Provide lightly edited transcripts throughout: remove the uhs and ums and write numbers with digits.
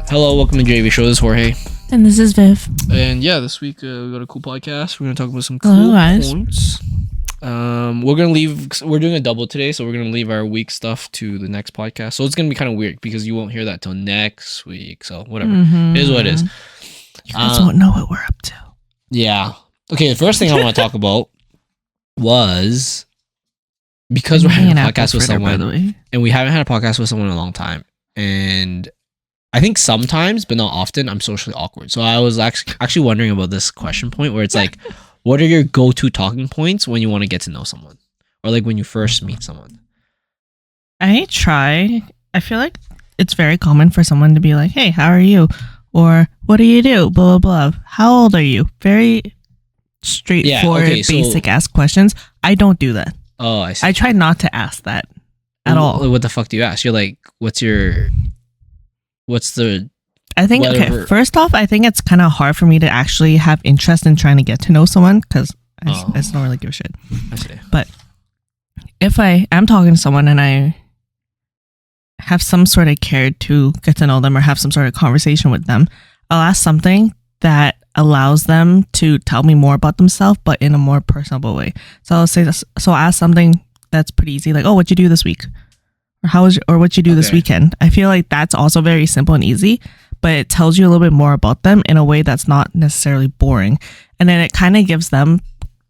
Hello, welcome to JAV Show. This is Jorge. And this is Viv. And yeah, this week we got a cool podcast. We're going to talk about some Hello, cool guys. points. We're doing a double today, so we're going to leave our week stuff to the next podcast. So it's going to be kind of weird because you won't hear that till next week. So whatever. It is what it is. You guys won't know what we're up to. Yeah. Okay, the first thing I want to talk about was because we're having a podcast with someone, and we haven't had a podcast with someone in a long time. And I think sometimes, but not often, I'm socially awkward. So I was actually wondering about this question point where it's like, what are your go-to talking points when you want to get to know someone? Or like when you first meet someone? I feel like it's very common for someone to be like, hey, how are you? Or what do you do? Blah, blah, blah. How old are you? Very straightforward, basic ask questions. I don't do that. Oh, I see. I try not to ask that at all. What the fuck do you ask? You're like, I think, okay, first off, I think it's kind of hard for me to actually have interest in trying to get to know someone because I just don't really give a shit. I see. But if I am talking to someone and I have some sort of care to get to know them or have some sort of conversation with them, I'll ask something that allows them to tell me more about themselves, but in a more personable way. So I'll say this. So I'll ask something that's pretty easy, like, oh, what'd you do this week? Or what you do this weekend. I feel like that's also very simple and easy, but it tells you a little bit more about them in a way that's not necessarily boring. And then it kind of gives them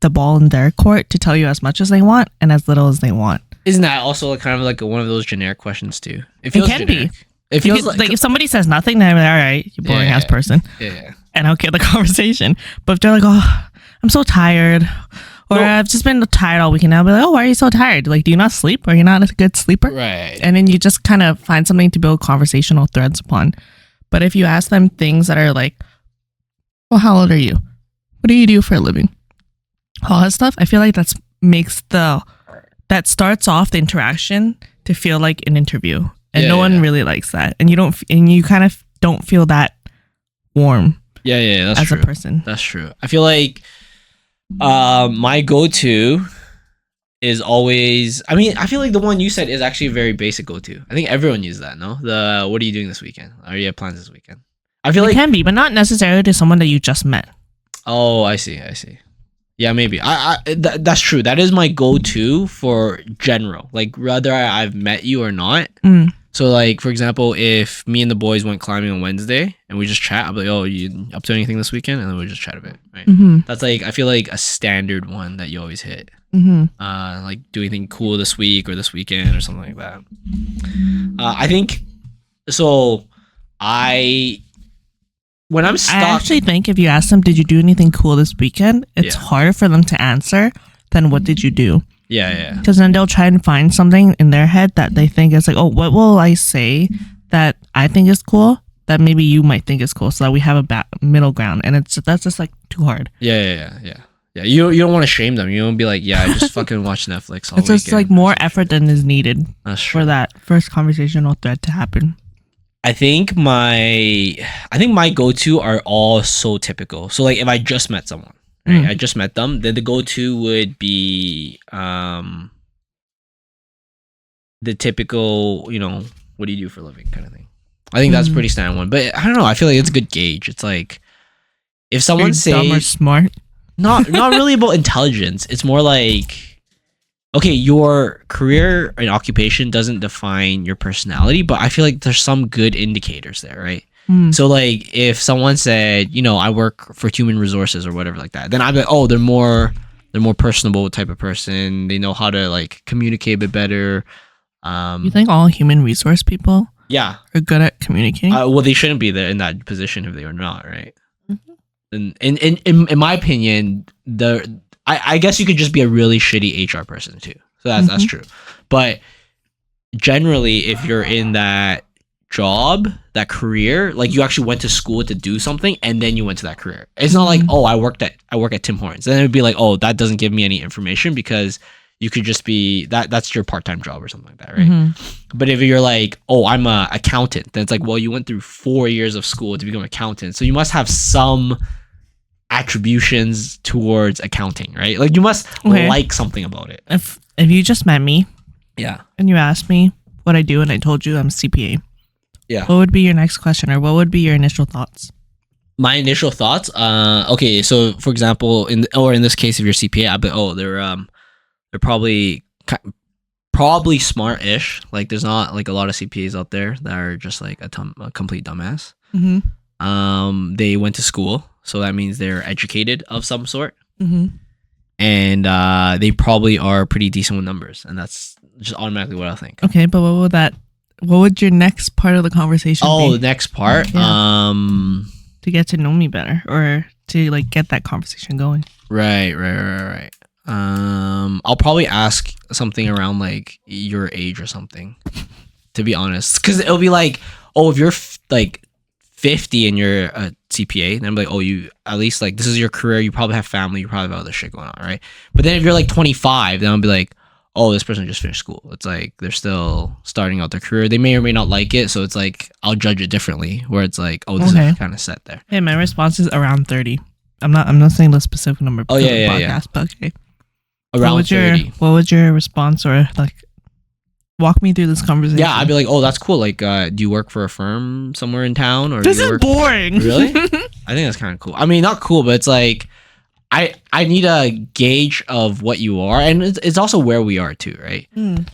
the ball in their court to tell you as much as they want and as little as they want. Isn't that also kind of like one of those generic questions too? It can generic. Be. It feels like if somebody says nothing, then I'm like, all right, you boring ass person. Yeah. And I'll get the conversation. But if they're like, oh, I'm so tired. Or I've just been tired all weekend. I'll be like, oh, why are you so tired? Like, do you not sleep? Are you not a good sleeper? Right. And then you just kind of find something to build conversational threads upon. But if you ask them things that are like, well, how old are you? What do you do for a living? All that stuff, I feel like that starts off the interaction to feel like an interview. And no one really likes that. And you kind of don't feel that warm. Yeah, that's as true. A person. That's true. I feel like my go-to is always, I feel like the one you said is actually a very basic go-to. I think everyone uses that, no? What are you doing this weekend? Are you have plans this weekend? I feel like it can be, but not necessarily to someone that you just met. Oh, I see. Yeah, maybe. That's true. That is my go-to for general. Like, whether I've met you or not. So, like, for example, if me and the boys went climbing on Wednesday and we just chat, I'll be like, oh, you up to anything this weekend? And then we just chat a bit, right? Mm-hmm. That's, like, I feel like a standard one that you always hit. Mm-hmm. Like, do anything cool this week or this weekend or something like that. I think, so, when I'm stuck... I actually think if you ask them, did you do anything cool this weekend? It's harder for them to answer than what did you do? Yeah. Because then they'll try and find something in their head that they think is like, oh, what will I say that I think is cool that maybe you might think is cool, so that we have a middle ground. And that's just like too hard. Yeah. You don't want to shame them. You don't be like, yeah, I just fucking watch Netflix all weekend. It's just like more effort than is needed for that first conversational thread to happen. I think my go-to are all so typical. So like if I just met someone, right? I just met them, then the go-to would be the typical, what do you do for a living kind of thing. I think that's a pretty standard one. But I don't know, I feel like it's a good gauge. It's like if someone says dumb or smart. Not really about intelligence. It's more like, okay, your career and occupation doesn't define your personality, but I feel like there's some good indicators there, right? So like if someone said, I work for human resources or whatever like that, then I'd be like, oh, they're more personable type of person. They know how to like communicate a bit better. You think all human resource people are good at communicating? Well, they shouldn't be there in that position if they were not, right? And in my opinion, I guess you could just be a really shitty HR person too. So that's true. But generally, if you're in that job, that career, like you actually went to school to do something and then you went to that career. It's not like, oh, I work at Tim Hortons. Then it would be like, oh, that doesn't give me any information because you could just be that's your part-time job or something like that, right? But if you're like, oh, I'm a accountant, then it's like, well, you went through 4 years of school to become an accountant, so you must have some attributions towards accounting, right? Like you must like something about it. If you just met me, and you asked me what I do, and I told you I'm CPA. Yeah. What would be your next question, or what would be your initial thoughts? My initial thoughts. Okay. So for example, in this case, if you're CPA, I'd be they're probably smart-ish. Like there's not like a lot of CPAs out there that are just like a complete dumbass. Mm-hmm. They went to school, so that means they're educated of some sort. Mm-hmm. And they probably are pretty decent with numbers, and that's just automatically what I think. Okay, but what would your next part of the conversation be? Oh, the next part? Yeah. To get to know me better, or to like get that conversation going. Right. I'll probably ask something around like your age or something, to be honest, because it'll be like, oh, if you're like 50 and you're a CPA, then I'm like, oh, you at least like this is your career, you probably have family, you probably have other shit going on, right? But then if you're like 25, then I'll be like, oh, this person just finished school. It's like they're still starting out their career. They may or may not like it, so it's like I'll judge it differently. Where it's like, oh, this is kind of set there. Hey, my response is around 30. I'm not saying the specific number. Oh yeah, podcast, but okay. Around 30. What would your response, or like walk me through this conversation? Yeah, I'd be like, oh, that's cool. Like, do you work for a firm somewhere in town, or this is boring? Really? I think that's kind of cool. I mean, not cool, but it's like I need a gauge of what you are, and it's also where we are too, right?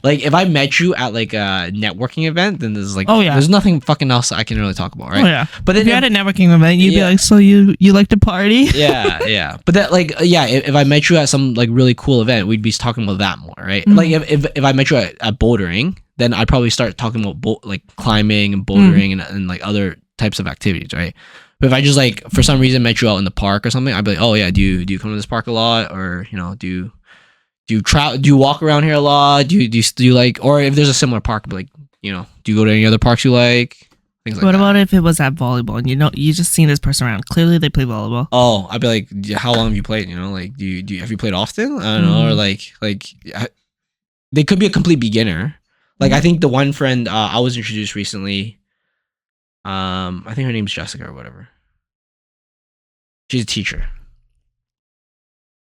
Like if I met you at like a networking event, then there's like, there's nothing fucking else I can really talk about, right? Oh yeah. But then if you had a networking event, you'd be like, so you like to party? yeah. But that like if I met you at some like really cool event, we'd be talking about that more, right? Like if I met you at bouldering, then I'd probably start talking about like climbing and bouldering and like other types of activities, right? But if I just like for some reason met you out in the park or something, I'd be like, oh yeah, do you come to this park a lot, or you know, do you walk around here a lot? Do you like, or if there's a similar park, I'd be like, you know, do you go to any other parks you like? Things like what that. about if it was at volleyball and you just seen this person around? Clearly they play volleyball. Oh, I'd be like, how long have you played? You know, like do you have you played often? I don't know, or like they could be a complete beginner. Like I think the one friend I was introduced recently, I think her name's Jessica or whatever. She's a teacher.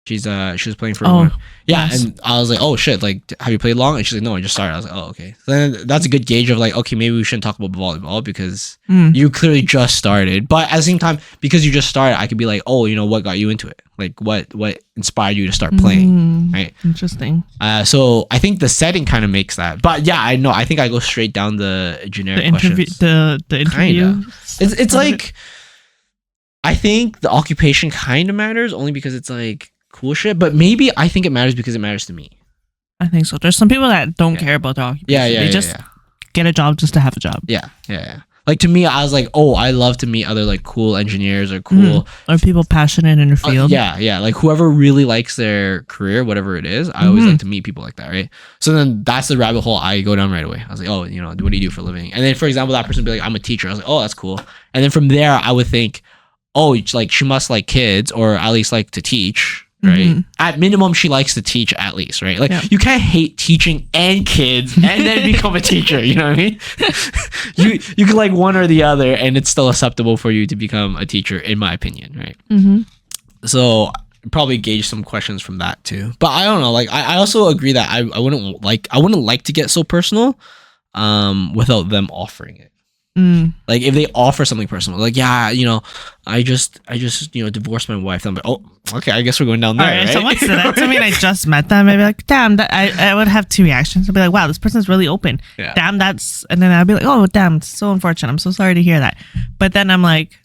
She was playing for one. Yeah, nice. And I was like, oh shit, like have you played long? And she's like, no, I just started. I was like, oh okay. So then that's a good gauge of like, okay, maybe we shouldn't talk about volleyball because you clearly just started. But at the same time, because you just started, I could be like, oh, you know, what got you into it? Like what inspired you to start playing? Right. Interesting. So I think the setting kind of makes that. But yeah, I know. I think I go straight down the generic questions. The interview. Kinda. It's like I think the occupation kind of matters only because it's like cool shit, but maybe I think it matters because it matters to me. I think so. There's some people that don't care about their occupation. They just get a job just to have a job. Yeah. Like to me, I was like, oh, I love to meet other like cool engineers or cool or people passionate in their field. Yeah. Like whoever really likes their career, whatever it is, I always like to meet people like that, right? So then that's the rabbit hole I go down right away. I was like, oh, you know, what do you do for a living? And then for example, that person would be like, I'm a teacher. I was like, oh, that's cool. And then from there, I would think, oh, it's like she must like kids or at least like to teach. Right. At minimum, she likes to teach at least, right? Like you can't hate teaching and kids and then become a teacher. You know what I mean? you can like one or the other, and it's still acceptable for you to become a teacher, in my opinion, right? So probably gauge some questions from that too. But I don't know. Like I also agree that I wouldn't like to get so personal, without them offering it. Like if they offer something personal, like yeah, you know, I just you know divorced my wife. I'm like, oh, okay, I guess we're going down there. All right, right? So what's that? I mean, I just met them. I'd be like, damn, I would have two reactions. I'd be like, wow, this person's really open. Yeah. Damn, and then I'd be like, oh, damn, it's so unfortunate. I'm so sorry to hear that. But then I'm like,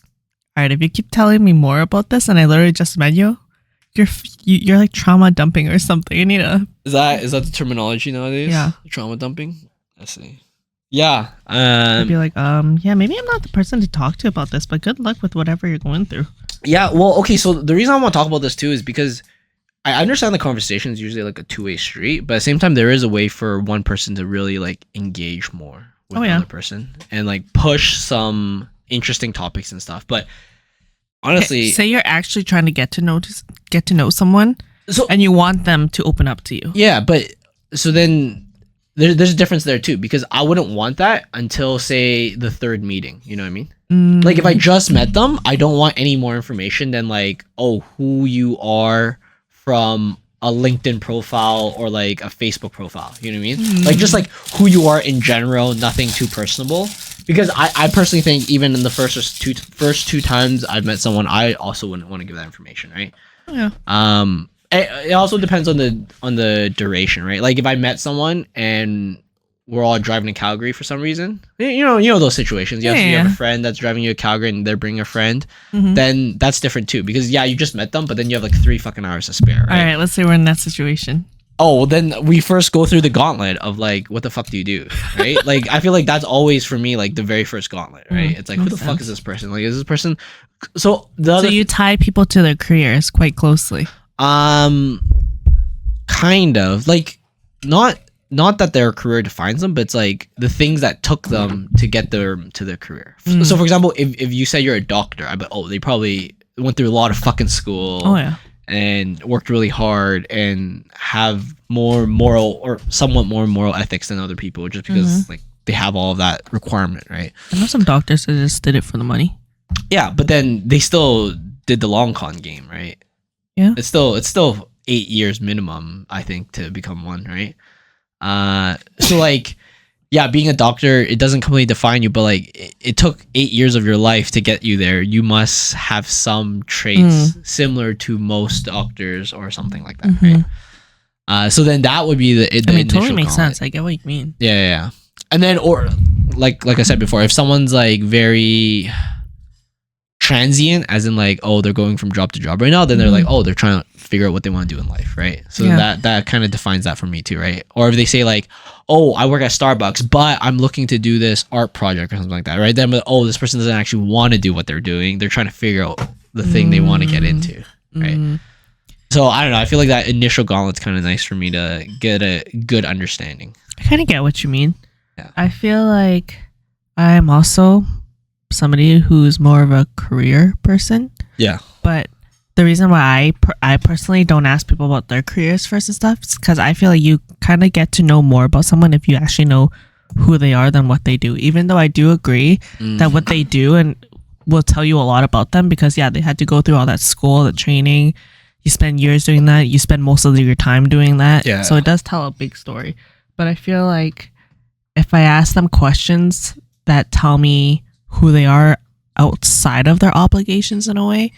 all right, if you keep telling me more about this, and I literally just met you, you're like trauma dumping or something. You need to. Is that the terminology nowadays? Yeah, trauma dumping. I see. Yeah. I'd be like, yeah, maybe I'm not the person to talk to about this, but good luck with whatever you're going through. Yeah, well, okay, so the reason I want to talk about this too is because I understand the conversation is usually like a two-way street, but at the same time, there is a way for one person to really like engage more with the other person and like push some interesting topics and stuff. But honestly, say you're actually trying to get to know someone, and you want them to open up to you. Yeah, but so then. There's a difference there too, because I wouldn't want that until say the third meeting. You know what I mean? Like if I just met them, I don't want any more information than like, oh, who you are from a LinkedIn profile or like a Facebook profile. You know what I mean? Like just like who you are in general, nothing too personable. Because I personally think even in the first two times I've met someone, I also wouldn't want to give that information, right? Yeah. It also depends on the duration, right? Like if I met someone and we're all driving to Calgary for some reason, you know those situations. You have a friend that's driving you to Calgary and they're bringing a friend, then that's different too. Because you just met them, but then you have like 3 fucking hours to spare, right? All right, let's say we're in that situation. Oh, well, then we first go through the gauntlet of like, what the fuck do you do, right? Like, I feel like that's always for me like the very first gauntlet, right? It's like, who the fuck is this person? Like, is this person? So you tie people to their careers quite closely. Kind of like not that their career defines them, but it's like the things that took them to get to their career. So, for example, if you say you're a doctor, I bet they probably went through a lot of fucking school. Oh yeah. And worked really hard and have more moral or somewhat more moral ethics than other people just because like they have all of that requirement, right? I know some doctors that just did it for the money. Yeah, but then they still did the long con game, right? Yeah. It's still 8 years minimum, I think, to become one, right? So like being a doctor, it doesn't completely define you, but like it took 8 years of your life to get you there. You must have some traits similar to most doctors or something like that, right? So then that would be the it totally makes sense. I get what you mean. Yeah. And then, or like I said before, if someone's like very transient, as in like, oh, they're going from job to job right now, then they're like, oh, they're trying to figure out what they want to do in life, right? So that kind of defines that for me too, right? Or if they say like, oh, I work at Starbucks, but I'm looking to do this art project or something like that, right? Then, oh, this person doesn't actually want to do what they're doing. They're trying to figure out the thing they want to get into, right? So I don't know. I feel like that initial gauntlet's kind of nice for me to get a good understanding. I kind of get what you mean. Yeah. I feel like I'm also somebody who's more of a career person. Yeah. But the reason why I personally don't ask people about their careers first and stuff is because I feel like you kind of get to know more about someone if you actually know who they are than what they do. Even though I do agree that what they do and will tell you a lot about them because they had to go through all that school, the training. You spend years doing that. You spend most of your time doing that. Yeah. So it does tell a big story. But I feel like if I ask them questions that tell me who they are outside of their obligations in a way,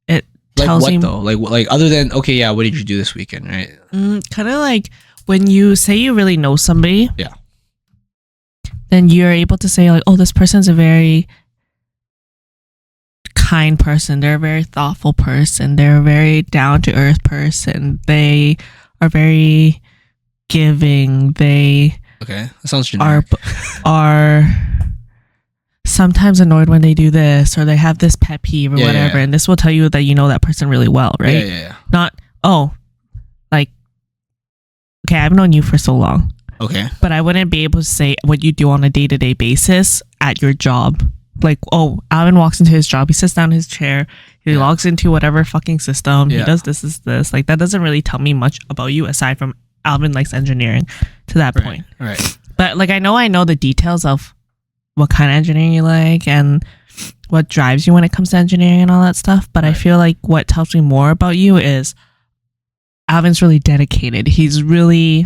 it tells like what me though? Like other than what did you do this weekend, right? Kind of like when you say you really know somebody, then you're able to say like, oh, this person's a very kind person, they're a very thoughtful person, they're a very down to earth person, they are very giving, they that sounds generic. are sometimes annoyed when they do this or they have this pet peeve or whatever, and this will tell you that you know that person really well, right? Yeah. Not, oh, like, okay, I've known you for so long. Okay. But I wouldn't be able to say what you do on a day-to-day basis at your job. Like, oh, Alvin walks into his job, he sits down in his chair, he logs into whatever fucking system, he does this. Like, that doesn't really tell me much about you aside from Alvin likes engineering to that point. Right. But, like, I know the details of what kind of engineering you like and what drives you when it comes to engineering and all that stuff. But I feel like what tells me more about you is Alvin's really dedicated. He really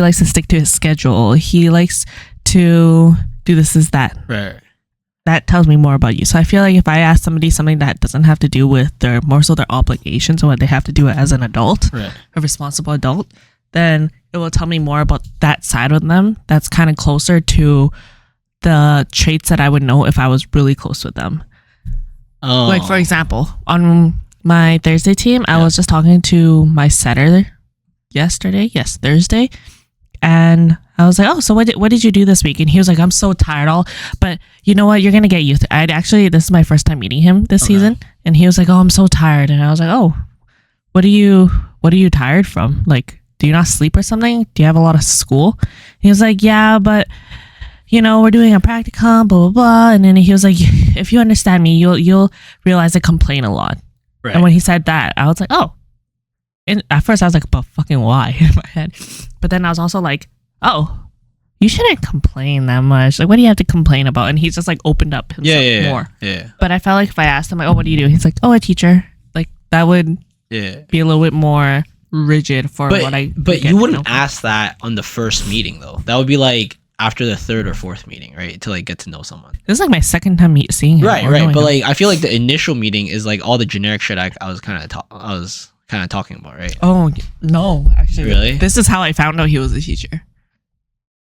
likes to stick to his schedule. He likes to do this is that. Right. That tells me more about you. So I feel like if I ask somebody something that doesn't have to do with their obligations or what they have to do as an adult, a responsible adult, then it will tell me more about that side of them that's kind of closer to the traits that I would know if I was really close with them. Oh. Like, for example, on my Thursday team, I was just talking to my setter Thursday, and I was like, oh, so what did you do this week? And he was like, I'm so tired, but you know what? You're going to get used to it. This is my first time meeting him this season, and he was like, oh, I'm so tired. And I was like, oh, what are you tired from? Like, do you not sleep or something? Do you have a lot of school? He was like, yeah, but we're doing a practicum, blah, blah, blah. And then he was like, if you understand me, you'll realize I complain a lot. Right. And when he said that, I was like, oh. And at first I was like, but fucking why in my head? But then I was also like, oh, you shouldn't complain that much. Like, what do you have to complain about? And he's just like opened up himself more. Yeah. But I felt like if I asked him, like, oh, what do you do? He's like, oh, a teacher. Like, that would be a little bit more rigid for what I. But you wouldn't ask that on the first meeting though. That would be like after the third or fourth meeting, right? To like get to know someone. This is like my second time seeing him. Right. But like I feel like the initial meeting is like all the generic shit I was kind of talking about, right? Oh no, actually, really? This is how I found out he was a teacher.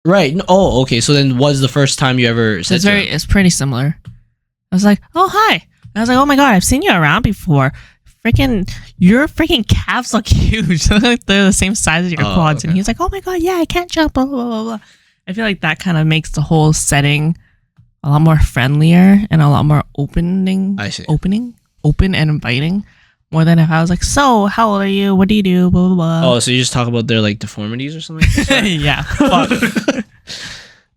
Right. Oh, okay. So then, was the first time you ever said it's pretty similar. I was like, oh hi. And I was like, oh my god, I've seen you around before. Your freaking calves look huge. They're the same size as your quads. Okay. And he's like, oh my god, yeah, I can't jump. Blah blah blah blah. I feel like that kind of makes the whole setting a lot more friendlier and a lot more open and inviting. More than if I was like, so how old are you? What do you do? Blah blah blah. Oh, so you just talk about their like deformities or something? Yeah. All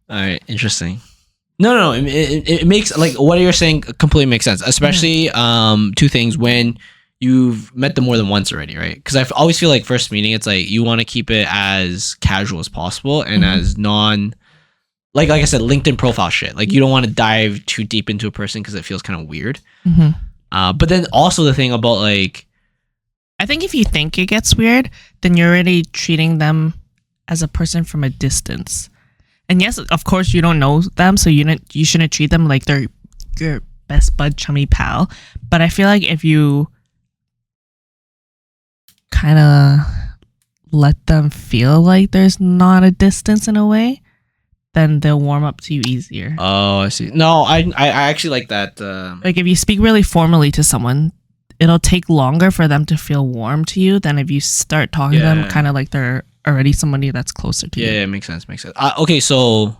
right, interesting. No, it makes like what you're saying completely makes sense. Especially two things when you've met them more than once already, right? Because I always feel like first meeting, it's like you want to keep it as casual as possible and as like I said, LinkedIn profile shit. Like you don't want to dive too deep into a person because it feels kind of weird. But then also the thing about like, I think if you think it gets weird, then you're already treating them as a person from a distance. And yes, of course, you don't know them, so you shouldn't treat them like they're your best bud, chummy pal. But I feel like if you kind of let them feel like there's not a distance in a way, then they'll warm up to you easier. Oh, I see. No, I actually like that. Like if you speak really formally to someone, it'll take longer for them to feel warm to you than if you start talking to them kind of like they're already somebody that's closer to you. Yeah, makes sense. Okay, so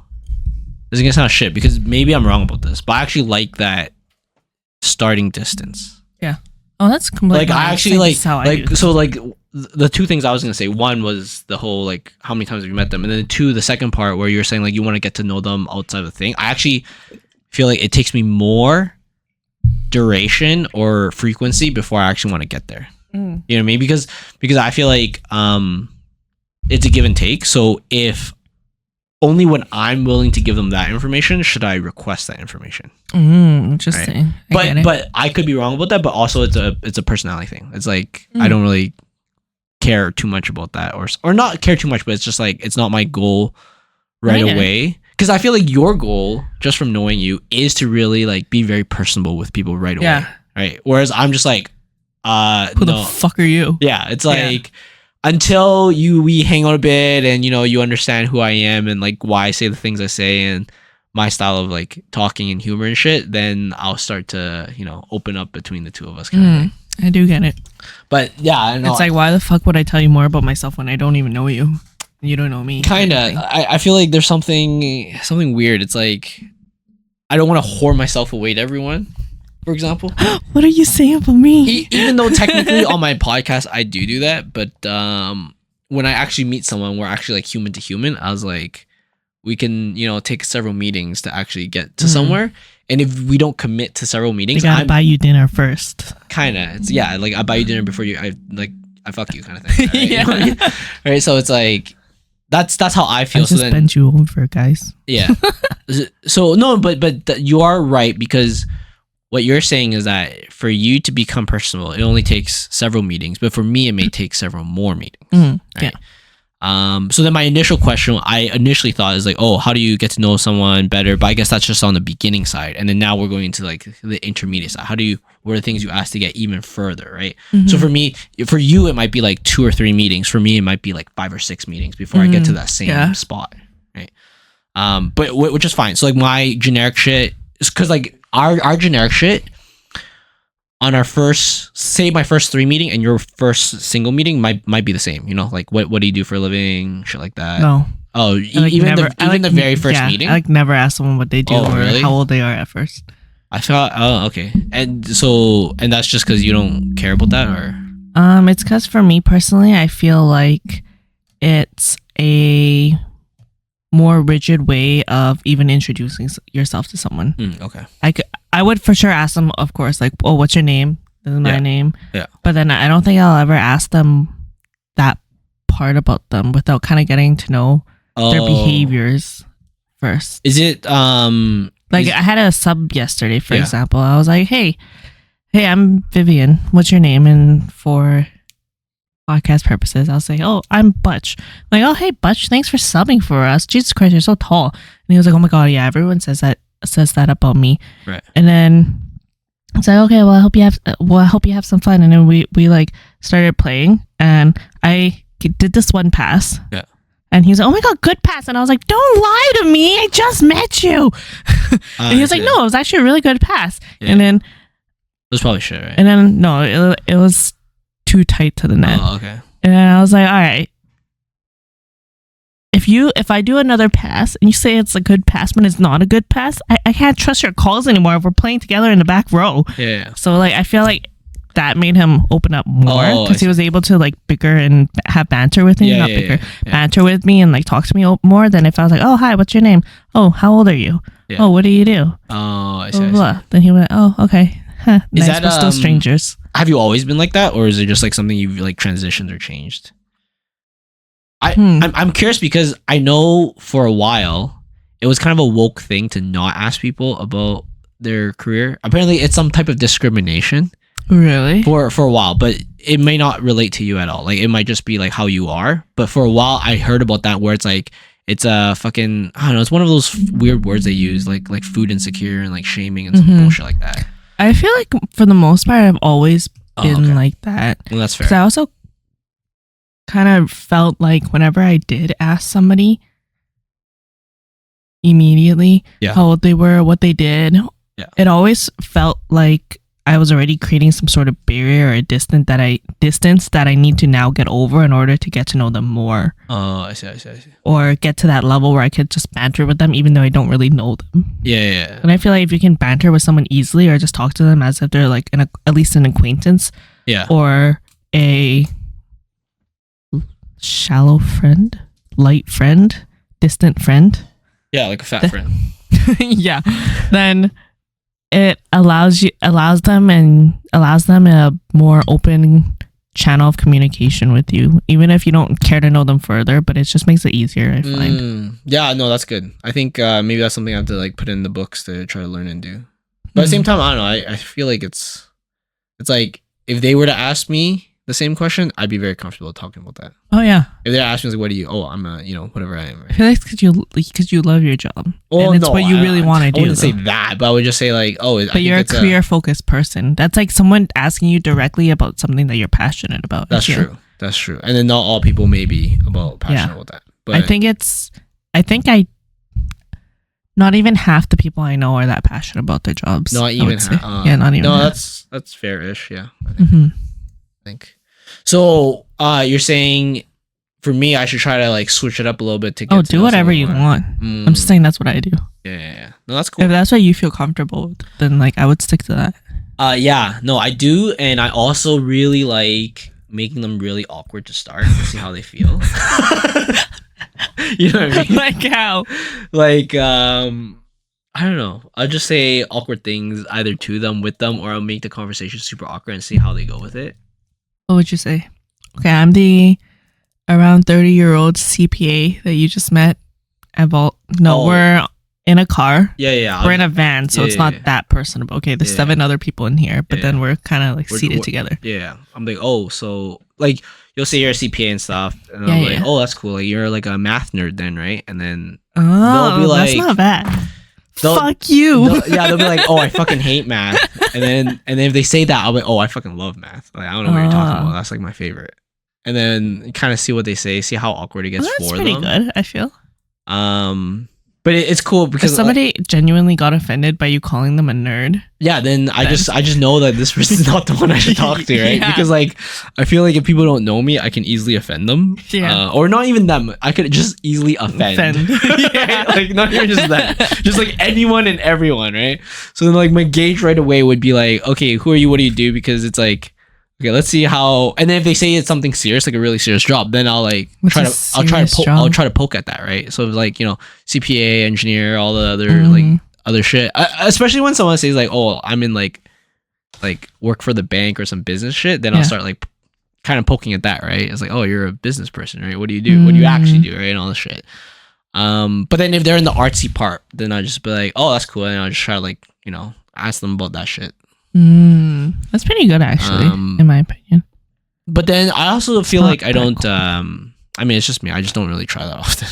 this is gonna sound shit because maybe I'm wrong about this, but I actually like that starting distance. Yeah. Oh, that's completely. Like I actually like the two things I was gonna say. One was the whole like how many times have you met them, and then two, the second part where you're saying like you want to get to know them outside of the thing. I actually feel like it takes me more duration or frequency before I actually want to get there. You know what I mean? Because I feel like it's a give and take. So if only when I'm willing to give them that information should I request that information. Interesting. Right? But I could be wrong about that. But also it's a personality thing. It's like I don't really care too much about that, or not care too much, but it's just like it's not my goal right away. Because I feel like your goal, just from knowing you, is to really like be very personable with people right away. Right. Whereas I'm just like, who the fuck are you? Yeah. It's like until we hang out a bit and you understand who I am and like why I say the things I say and my style of like talking and humor and shit, then I'll start to open up between the two of us kind of thing. I do get it. But yeah, I know. It's like, why the fuck would I tell you more about myself when I don't even know you? You don't know me. Kind of. I feel like there's something weird. It's like I don't want to whore myself away to everyone, for example. What are you saying about me? Even though technically on my podcast I do that, but when I actually meet someone, we're actually like human to human. I was like, we can take several meetings to actually get to somewhere. And if we don't commit to several meetings, I gotta buy you dinner first. Kinda. It's like I buy you dinner before I fuck you kind of thing. Right? Right. So it's like that's how I feel. I just bent you over, guys. Yeah. So no, but you are right, because what you're saying is that for you to become personal, it only takes several meetings, but for me, it may take several more meetings. Right? Yeah. So then my initial question, I initially thought is like, oh, how do you get to know someone better? But I guess that's just on the beginning side. And then now we're going into like the intermediate side. What are the things you ask to get even further, right? So for you, it might be like 2 or 3 meetings. For me, it might be like 5 or 6 meetings before I get to that same spot, right? But which is fine. So like my generic shit is because like our generic shit on our my first 3 meeting and your first single meeting might be the same, like what do you do for a living, shit like that. No. Oh, even the very first meeting. I like never ask someone what they do or really? How old they are at first. I thought, oh, okay, and that's just because you don't care about that, or it's because for me personally, I feel like it's a more rigid way of even introducing yourself to someone. Okay. I would for sure ask them, of course, like, oh, what's your name? This is my name. Yeah. But then I don't think I'll ever ask them that part about them without kind of getting to know their behaviors first. Is it like I had a sub yesterday, for example. I was like, hey, hey, I'm Vivian. What's your name? And for podcast purposes, I'll say, oh, I'm Butch. I'm like, oh, hey, Butch, thanks for subbing for us. Jesus Christ, you're so tall. And he was like, oh my God, yeah, everyone says that about me. Right. And then it's like, okay, well, I hope you have some fun. And then we like started playing, and I did this one pass. Yeah. And he was like, oh my God, good pass. And I was like, don't lie to me. I just met you. And he was like, no, it was actually a really good pass. Yeah. And then it was probably shit, right? And then no, it was too tight to the net. Oh, okay. And then I was like, all right, if I do another pass and you say it's a good pass but it's not a good pass, I can't trust your calls anymore if we're playing together in the back row. Yeah. So like I feel like that made him open up more because he was able to like bicker and have banter with me. Banter with me and like talk to me more than if I was like, oh, hi, what's your name? Oh, how old are you? Yeah. Oh, what do you do? Oh, I see. Blah, blah. Then he went, oh, okay. Huh, nice, that, we're still strangers. Have you always been like that, or is it just like something you've like transitioned or changed? I'm curious because I know for a while it was kind of a woke thing to not ask people about their career. Apparently, it's some type of discrimination. Really? For a while, but it may not relate to you at all. Like it might just be like how you are. But for a while, I heard about that where it's like it's a fucking I don't know. It's one of those weird words they use, like food insecure and like shaming and some bullshit like that. I feel like for the most part, I've always been like that. Well, that's fair. Because I also kind of felt like whenever I did ask somebody immediately how old they were, what they did, it always felt like I was already creating some sort of barrier or a distance that I need to now get over in order to get to know them more. Oh, I see. Or get to that level where I could just banter with them even though I don't really know them. Yeah. And I feel like if you can banter with someone easily or just talk to them as if they're like at least an acquaintance. Yeah. Or a shallow friend, light friend, distant friend. Yeah, like a fat friend. Yeah. Then it allows them a more open channel of communication with you, even if you don't care to know them further, but it just makes it easier, I find. Yeah, no, that's good. I think maybe that's something I have to like put in the books to try to learn and do. But at the same time, I don't know, I feel like it's like if they were to ask me the same question, I'd be very comfortable talking about that. Oh yeah. If they're asking me like, what do you? Oh, I'm a whatever I am. Right? I feel like because you love your job. Well, and it's what you really want to do. I wouldn't say that, but I would just say like, oh. But you're a career focused person. That's like someone asking you directly about something that you're passionate about. That's true. That's true. And then not all people may be passionate about that. But I think not even half the people I know are that passionate about their jobs. Not even half. Not even. No, half. that's fair-ish. Yeah. I think. So you're saying for me I should try to like switch it up a little bit to get do whatever you want. I'm just saying that's what I do. Yeah. No, that's cool. If that's what you feel comfortable with, then like I would stick to that. Yeah, no, I do, and I also really like making them really awkward to start to see how they feel. You know what I mean? Like how? Like I don't know. I'll just say awkward things either to them, with them, or I'll make the conversation super awkward and see how they go with it. What would you say? Okay, I'm the around 30-year-old CPA that you just met at Vault. No, we're in a car. Yeah. We're in a van, so it's not that personable. Okay, there's 7 other people in here, but then we're kind of like seated together. Yeah. I'm like, oh, so like you'll say you're a CPA and stuff, and I'm like, oh, that's cool. Like you're like a math nerd then, right? And then they'll be like, that's not bad. Fuck you. They'll be like, oh, I fucking hate math. And then if they say that, I'll be like, oh, I fucking love math. Like I don't know what you're talking about. That's like my favorite. And then kind of see what they say, see how awkward it gets for them. That's pretty good, I feel. But it's cool because if somebody genuinely got offended by you calling them a nerd. Yeah, then I just know that this person's not the one I should talk to, right? Because like I feel like if people don't know me, I can easily offend them. Yeah. Or not even them. I could just easily offend. Yeah, like not even just that. Just like anyone and everyone, right? So then like my gauge right away would be like, okay, who are you? What do you do? Because it's like, okay, let's see how. And then if they say it's something serious, like a really serious job, then I'll like try to poke at that, right? So like CPA, engineer, all the other like other shit. Especially when someone says like, oh, I'm in like work for the bank or some business shit, then I'll start like kind of poking at that, right? It's like, oh, you're a business person, right? What do you do? What do you actually do, right? And all this shit. But then if they're in the artsy part, then I'll just be like, oh, that's cool, and I'll just try to like ask them about that shit. That's pretty good, actually, in my opinion. But then I also feel like I don't. I mean, it's just me. I just don't really try that often,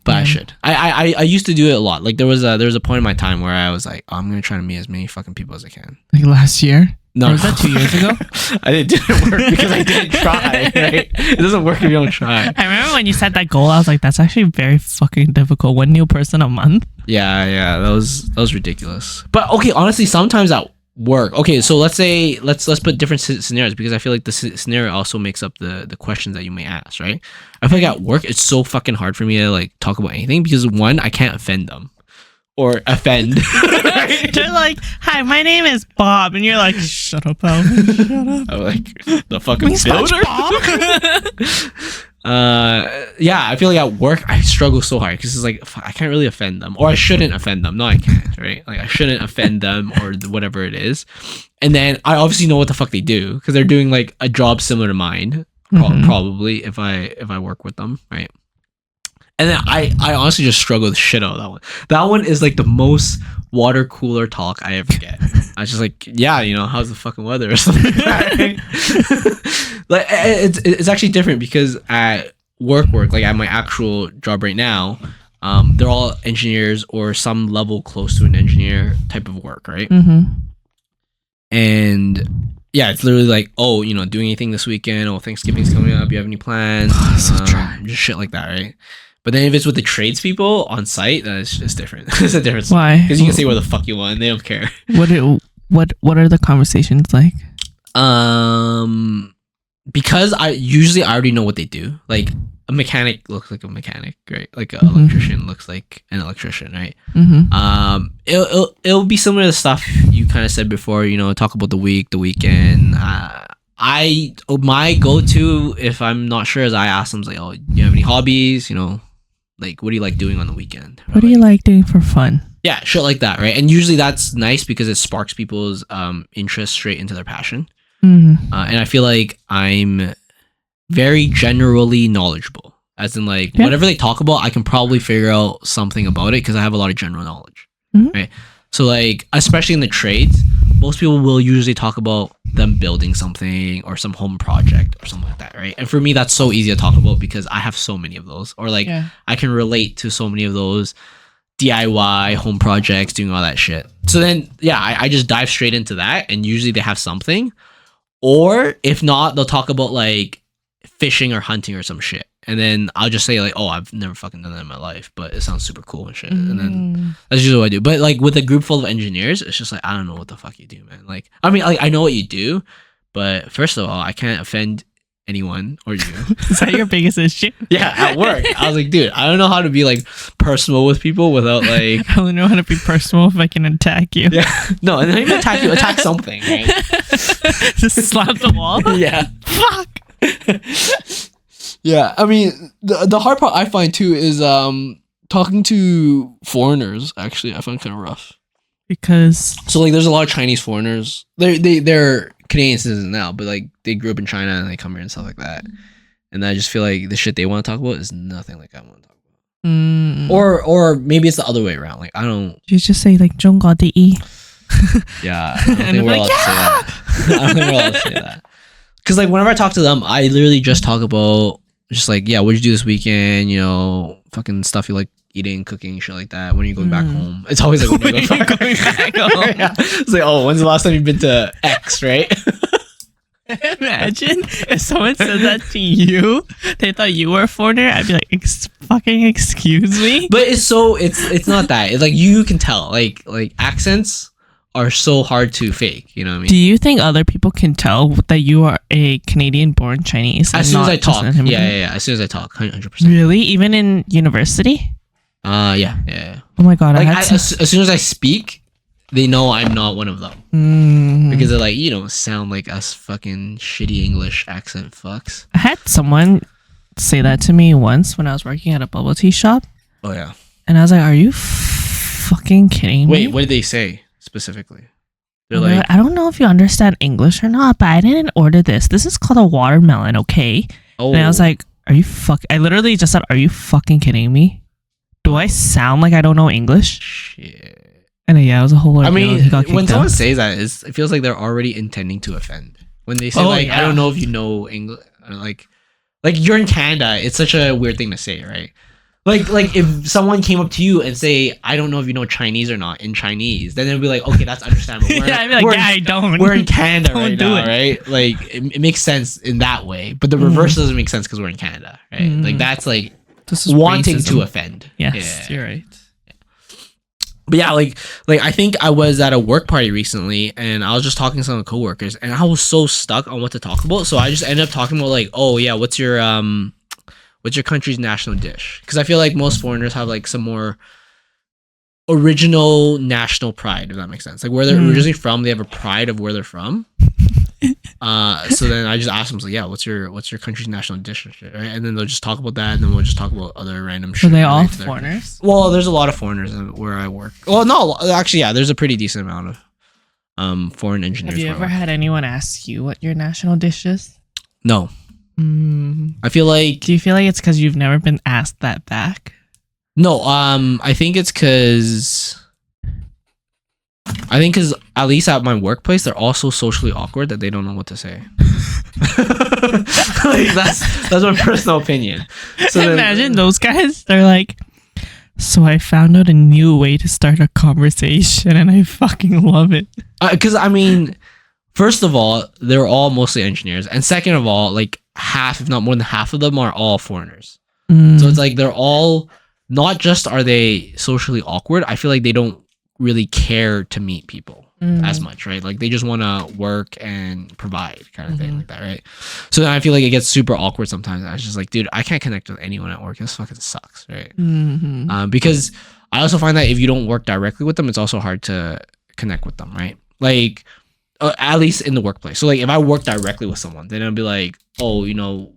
but I should. I used to do it a lot. Like there was a point in my time where I was like, oh, I'm gonna try to meet as many fucking people as I can. Like last year? No, or was that 2 years ago? It didn't work because I didn't try. Right? It doesn't work if you don't try. I remember when you set that goal, I was like, that's actually very fucking difficult. 1 new person a month. Yeah, that was ridiculous. But okay, honestly, sometimes at work. Okay, so let's put different scenarios because I feel like the scenario also makes up the questions that you may ask, right? I feel like at work it's so fucking hard for me to like talk about anything because one, I can't offend them or offend. Right? They're like, "Hi, my name is Bob," and you're like, "Shut up, Alvin. Shut up." I'm like the fucking builder. Yeah, I feel like at work I struggle so hard because it's like I can't really offend them, or I shouldn't offend them. No, I can't, right? Like I shouldn't offend them or whatever it is. And then I obviously know what the fuck they do because they're doing like a job similar to mine, probably if I work with them, right? And then I honestly just struggle the shit out of that one. That one is like the most water cooler talk I ever get. I was just like, yeah, how's the fucking weather or something like that. Like it's actually different because at work, like at my actual job right now, they're all engineers or some level close to an engineer type of work, right? And yeah, it's literally like, oh, doing anything this weekend? Oh, Thanksgiving's coming up. You have any plans? Just shit like that, right? But then if it's with the tradespeople on site, then it's just different. It's a different. Why? Because you can say where the fuck you want, and they don't care. What are the conversations like? Because I already know what they do. Like a mechanic looks like a mechanic, right? Like an electrician looks like an electrician, right? It'll be similar to the stuff you kind of said before. Talk about the week, the weekend. My go-to if I'm not sure is I ask them like, oh, do you have any hobbies? Like what do you like doing on the weekend? What do you like doing for fun? Yeah, shit like that, right? And usually that's nice because it sparks people's interest straight into their passion. And I feel like I'm very generally knowledgeable, as in like whatever they talk about, I can probably figure out something about it because I have a lot of general knowledge, right? So like, especially in the trades, most people will usually talk about them building something or some home project or something like that, right? And for me, that's so easy to talk about because I have so many of those, or like I can relate to so many of those DIY home projects, doing all that shit. So then, I just dive straight into that, and usually they have something, or if not, they'll talk about like fishing or hunting or some shit. And then I'll just say like, oh, I've never fucking done that in my life, but it sounds super cool and shit. And then that's usually what I do. But like with a group full of engineers, it's just like, I don't know what the fuck you do, man. Like, I mean, like I know what you do, but first of all, I can't offend anyone or you. Is that your biggest issue? Yeah, at work. I was like, dude, I don't know how to be like personal with people without like. I only know how to be personal if I can attack you. Yeah. No, and then even attack you, attack something, right? Just slap the wall? Yeah. Fuck. Yeah, I mean, the hard part I find too is talking to foreigners. Actually, I find kind of rough because like there's a lot of Chinese foreigners. They're Canadian citizens now, but like they grew up in China and they come here and stuff like that. And I just feel like the shit they want to talk about is nothing like I want to talk about. Or maybe it's the other way around. Like I don't. You just say like 中國第一. Yeah, I don't think we're allowed to say that. I don't think we're allowed to say that. Because like whenever I talk to them, I literally just talk about just like, yeah, what'd you do this weekend? Fucking stuff you like eating, cooking, shit like that. When are you going back home? It's always like, when are you going back home? Yeah. It's like, oh, when's the last time you've been to X, right? Imagine if someone said that to you, they thought you were a foreigner. I'd be like, fucking excuse me. But it's not that. It's like you can tell, like accents are so hard to fake, you know what I mean? Do you think other people can tell that you are a Canadian-born Chinese? As soon as I talk, yeah. As soon as I talk, 100%. Really? Even in university? Yeah. Oh my god! Like as soon as I speak, they know I'm not one of them because they're like, you don't sound like us fucking shitty English accent fucks. I had someone say that to me once when I was working at a bubble tea shop. Oh yeah. And I was like, "Are you fucking kidding me?" Wait, what did they say? Specifically, they're like, I don't know if you understand English or not, but I didn't order this. This is called a watermelon, okay? And I was like, I literally just said, are you fucking kidding me? Do I sound like I don't know English? Shit. And yeah, it was a whole. I mean, he got kicked when someone out. says that, it feels like they're already intending to offend. When they say I don't know if you know English, like you're in Canada, it's such a weird thing to say, right? Like if someone came up to you and say, I don't know if you know Chinese or not in Chinese, then they'll be like, okay, that's understandable. I'd be like, I don't. We're in Canada Don't right do now, it. right? Like it makes sense in that way, but the reverse doesn't make sense because we're in Canada, right? Like that's like This is wanting racism. to offend. Yes, you're right. But yeah, like I think I was at a work party recently, and I was just talking to some coworkers, and I was so stuck on what to talk about, so I just ended up talking about like, oh yeah, what's your country's national dish? Because I feel like most foreigners have like some more original national pride, if that makes sense. Like where they're originally from, they have a pride of where they're from. So then I just asked them, like, yeah, what's your country's national dish and shit, right? And then they'll just talk about that, and then we'll just talk about other random shit. Are they all foreigners? Well, there's a lot of foreigners where I work. Well, no, actually, yeah, there's a pretty decent amount of foreign engineers. Have you ever had anyone ask you what your national dish is? No. I feel like. Do you feel like it's because you've never been asked that back? No, I think it's because at least at my workplace, they're all so socially awkward that they don't know what to say. Like, that's my personal opinion. So imagine those guys. They're like, so I found out a new way to start a conversation, and I fucking love it. Because I mean, first of all, they're all mostly engineers, and second of all, like half, if not more than half of them, are all foreigners. So it's like they're all. Not just are they socially awkward, I feel like they don't really care to meet people as much, right? Like they just want to work and provide kind of thing like that, right? So then I feel like it gets super awkward sometimes. I was just like, dude, I can't connect with anyone at work. This fucking sucks, right? Because I also find that if you don't work directly with them, it's also hard to connect with them, right? Like at least in the workplace. So like if I work directly with someone, then I'll be like, oh, you know,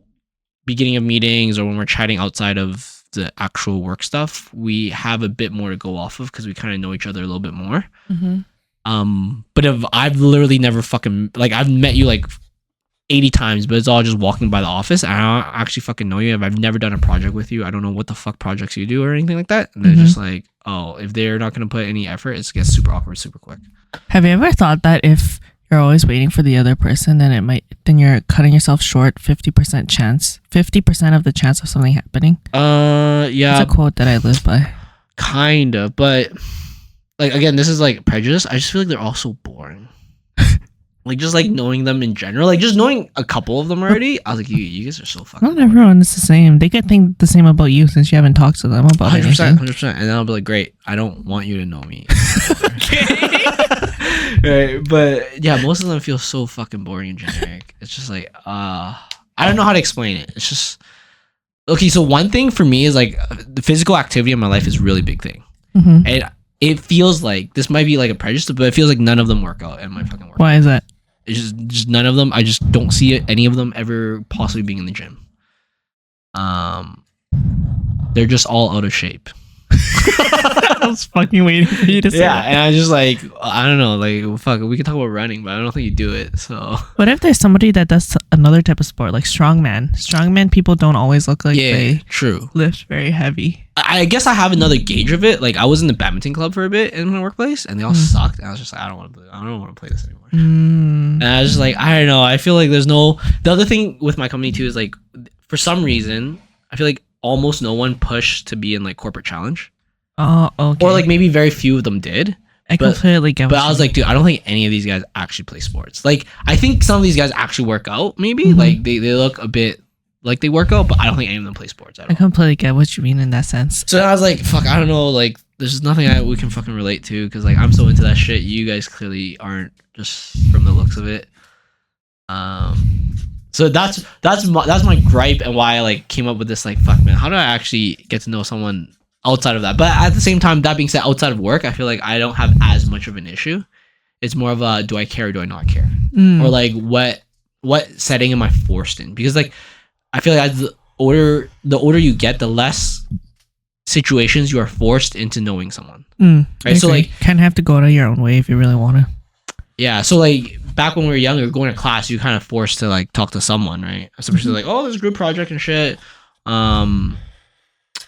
beginning of meetings or when we're chatting outside of the actual work stuff, we have a bit more to go off of because we kind of know each other a little bit more. But if I've literally never fucking like I've met you like 80 times, but it's all just walking by the office and I don't actually fucking know you. If I've never done a project with you, I don't know what the fuck projects you do or anything like that. And they're just like, oh, if they're not gonna put any effort, it gets super awkward super quick. Have you ever thought that if you're always waiting for the other person, then you're cutting yourself short 50% of the chance of something happening? Yeah. It's a quote that I live by. Kind of, but like again, this is like prejudice. I just feel like they're all so boring. Like just like knowing them in general, like just knowing a couple of them already, I was like, you guys are so fucking. Not everyone is the same. They could think the same about you since you haven't talked to them about 100%. And then I'll be like, great, I don't want you to know me. Right, but yeah, most of them feel so fucking boring and generic. It's just like, I don't know how to explain it. It's just okay. So one thing for me is like the physical activity in my life is a really big thing, and it feels like this might be like a prejudice, but it feels like none of them work out in my fucking work. Why is that? It's just none of them. I just don't see any of them ever possibly being in the gym. They're just all out of shape. I was fucking waiting for you to say that. And I just like, I don't know, like, fuck, we can talk about running, but I don't think you do it, so. What if there's somebody that does another type of sport, like strongman? Strongman people don't always look like they true. lift very heavy. I guess I have another gauge of it. Like, I was in the badminton club for a bit in my workplace, and they all sucked, and I was just like, I don't want to play this anymore. And I was just like, I don't know, I feel like there's no. The other thing with my company, too, is like, for some reason, I feel like almost no one pushed to be in, like, corporate challenge. Oh, okay. Or like maybe very few of them did. I completely get. But I was like, dude, I don't think any of these guys actually play sports. Like, I think some of these guys actually work out. Maybe like they look a bit like they work out, but I don't think any of them play sports at all. I completely get what you mean in that sense. So I was like, fuck, I don't know. Like, there's just nothing we can fucking relate to because like I'm so into that shit. You guys clearly aren't, just from the looks of it. So that's my gripe and why I like came up with this like, fuck man, how do I actually get to know someone outside of that? But at the same time, that being said, outside of work, I feel like I don't have as much of an issue. It's more of a, do I care or do I not care? Or like what setting am I forced in? Because like I feel like as the older you get, the less situations you are forced into knowing someone. Right? So like kind of have to go out of your own way if you really want to. Yeah. So like back when we were younger, going to class, you kind of forced to like talk to someone, right? Especially like, oh, there's a group project and shit.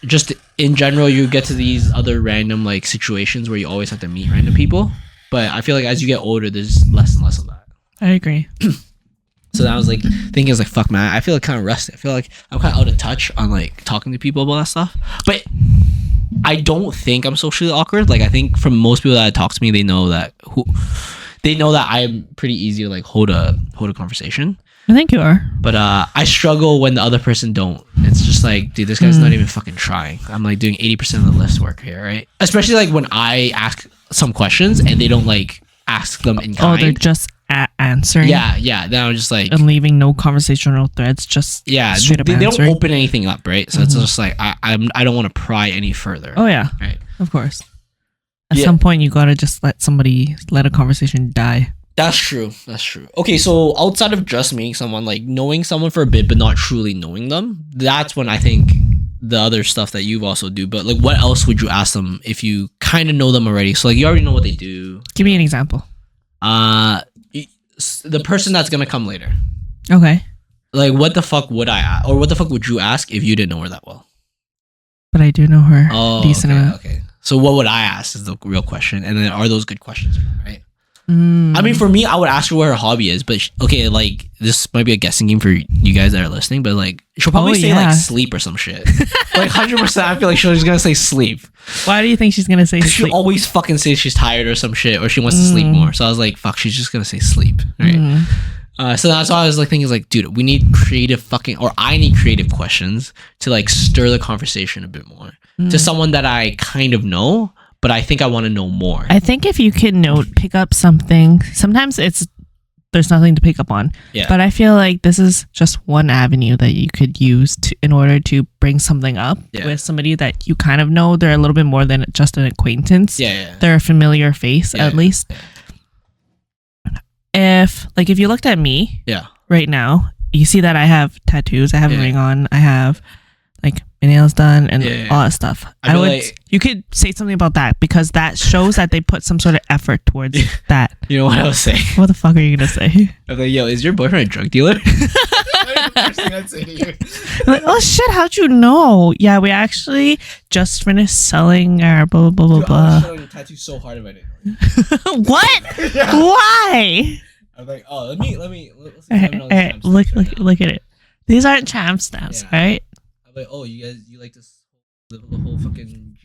just in general, you get to these other random like situations where you always have to meet random people. But I feel like as you get older, there's less and less of that. I agree. So then I was like thinking, I was like, fuck, man, I feel like kind of rusty. I feel like I'm kind of out of touch on like talking to people about that stuff. But I don't think I'm socially awkward. Like I think from most people that talk to me, they know that I'm pretty easy to like hold a conversation. I think you are. But I struggle when the other person don't. It's just like, dude, this guy's not even fucking trying. I'm like doing 80% of the list work here, right? Especially like when I ask some questions and they don't like ask them in kind. Oh, they're just answering. Yeah. Then I'm just like, and leaving no conversational threads. Just straight up they don't answering. open anything up, right? So it's just like I don't want to pry any further. Oh yeah, right. Of course. At some point, you gotta just let a conversation die. That's true. Okay, so outside of just meeting someone, like knowing someone for a bit but not truly knowing them, that's when I think the other stuff that you also do. But like, what else would you ask them if you kind of know them already? So like, you already know what they do. Give me an example. The person that's gonna come later. Okay. Like, what the fuck would I ask, or what the fuck would you ask if you didn't know her that well? But I do know her decent amount. Okay. So what would I ask is the real question, and then are those good questions, right? I mean, for me, I would ask her what her hobby is, but okay, like this might be a guessing game for you guys that are listening, but like she'll probably say like sleep or some shit. Like 100%, I feel like she's gonna say sleep. Why do you think she's gonna say sleep? She always fucking says she's tired or some shit, or she wants to sleep more. So I was like, fuck, she's just gonna say sleep, right? So that's why I was like thinking, is like, dude, we need I need creative questions to like stir the conversation a bit more to someone that I kind of know, but I think I want to know more. I think if you can pick up something, sometimes there's nothing to pick up on. Yeah. But I feel like this is just one avenue that you could use in order to bring something up with somebody that you kind of know. They're a little bit more than just an acquaintance. Yeah. They're a familiar face at least. Yeah. If you looked at me right now, you see that I have tattoos. I have a ring on. I have like my nails done and all that stuff. You could say something about that because that shows that they put some sort of effort towards that. You know what I was saying? What the fuck are you gonna say? I'm like, yo, is your boyfriend a drug dealer? First thing I'd say to you. Like, oh shit, how'd you know? Yeah, we actually just finished selling our blah blah blah blah. I was showing your tattoo so hard if I didn't. What? Why? I'm like, oh, let's see. Look at it. These aren't champ stamps, right? Like, oh, you like this the whole fucking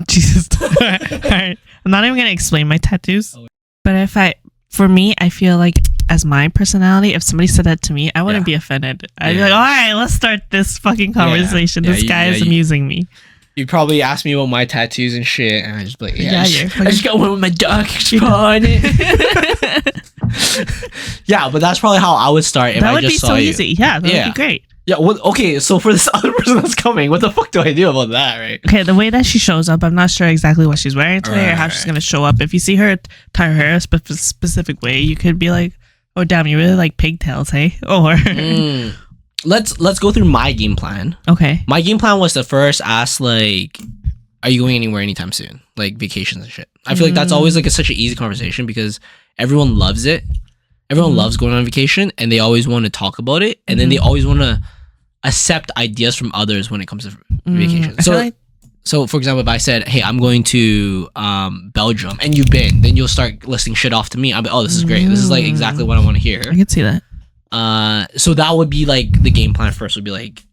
Jesus. Alright. I'm not even gonna explain my tattoos. But for me, I feel like as my personality, if somebody said that to me, I wouldn't be offended. I'd be like, alright, let's start this fucking conversation. This guy is amusing me. You probably asked me about my tattoos and shit, and I just be like, I just got one with my dog on it. Yeah, but that's probably how I would start if I just saw you. That would be so easy. Yeah, that would be great. Yeah, well, okay, so for this other person that's coming, what the fuck do I do about that, right? Okay, the way that she shows up, I'm not sure exactly what she's wearing today or how she's going to show up. If you see her tie her hair a specific way, you could be like, oh, damn, you really like pigtails, hey? Or... Let's go through my game plan. Okay. My game plan was to first ask, like, are you going anywhere anytime soon? Like, vacations and shit. I feel like that's always, like, such an easy conversation because everyone loves it. Everyone loves going on vacation, and they always want to talk about it, and then they always want to accept ideas from others when it comes to vacation. So, for example, if I said, hey, I'm going to Belgium, and you've been, then you'll start listing shit off to me. I'll be, oh, this is great. This is, like, exactly what I want to hear. I can see that. So that would be, like, the game plan first would be, like,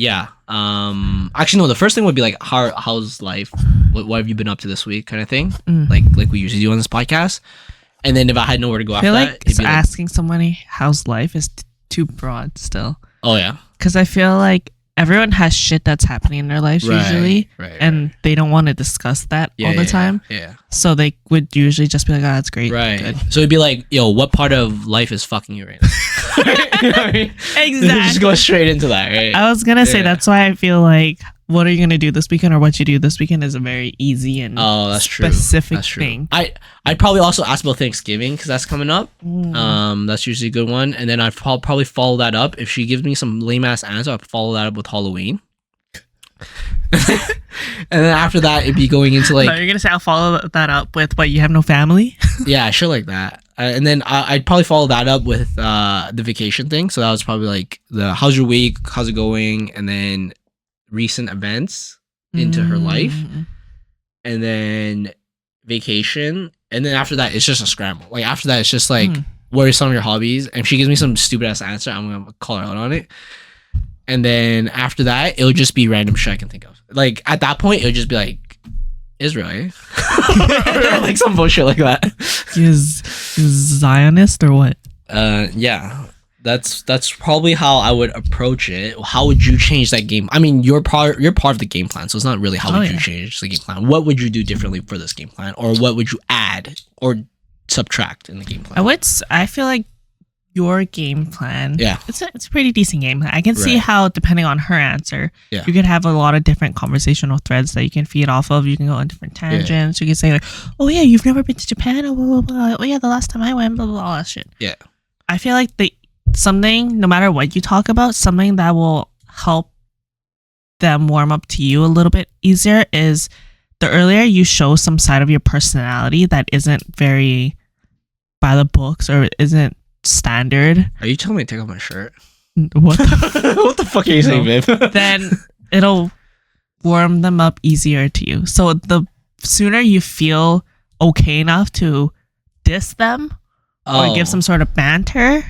actually, no, the first thing would be, like, how's life? What have you been up to this week kind of thing? Like we usually do on this podcast. And then if I had nowhere to go after that, it'd be asking somebody how's life is too broad still. Oh yeah, because I feel like everyone has shit that's happening in their lives usually, and they don't want to discuss that all the time. Yeah. So they would usually just be like, "Oh, that's great." Right. Good. So it'd be like, "Yo, what part of life is fucking you right now?" You know what I mean? Exactly. Just go straight into that, right? I was gonna say that's why I feel like what are you gonna do this weekend or what you do this weekend is a very easy and specific thing. I'd probably also ask about Thanksgiving because that's coming up. That's usually a good one, and then I'd probably follow that up. If she gives me some lame ass answer, I'd follow that up with Halloween. And then after that, it'd be going into like. No, you're gonna say I'll follow that up with what you have no family. Yeah, sure, like that. And then I'd probably follow that up with the vacation thing. So that was probably like the how's your week, how's it going, and then recent events into her life, and then vacation, and then after that it's just a scramble. Like after that it's just like, what are some of your hobbies? And if she gives me some stupid ass answer, I'm gonna call her out on it. And then after that it'll just be random shit I can think of. Like at that point it'll just be like, Israel, eh? Or like some bullshit like that. Is Zionist or what? Yeah. That's probably how I would approach it. How would you change that game? I mean, you're part of the game plan, so it's not really how would you change the game plan. What would you do differently for this game plan, or what would you add or subtract in the game plan? I feel like your game plan. Yeah, it's a pretty decent game plan. I can see how, depending on her answer, you could have a lot of different conversational threads that you can feed off of. You can go on different tangents. You can say like, oh yeah, you've never been to Japan. Oh, blah, blah, blah. Oh yeah, the last time I went, blah blah blah, all that shit. Yeah, I feel like something, no matter what you talk about, something that will help them warm up to you a little bit easier is the earlier you show some side of your personality that isn't very by the books or isn't standard. Are you telling me to take off my shirt? What the fuck are you saying, babe? Then it'll warm them up easier to you. So the sooner you feel okay enough to diss them or give some sort of banter,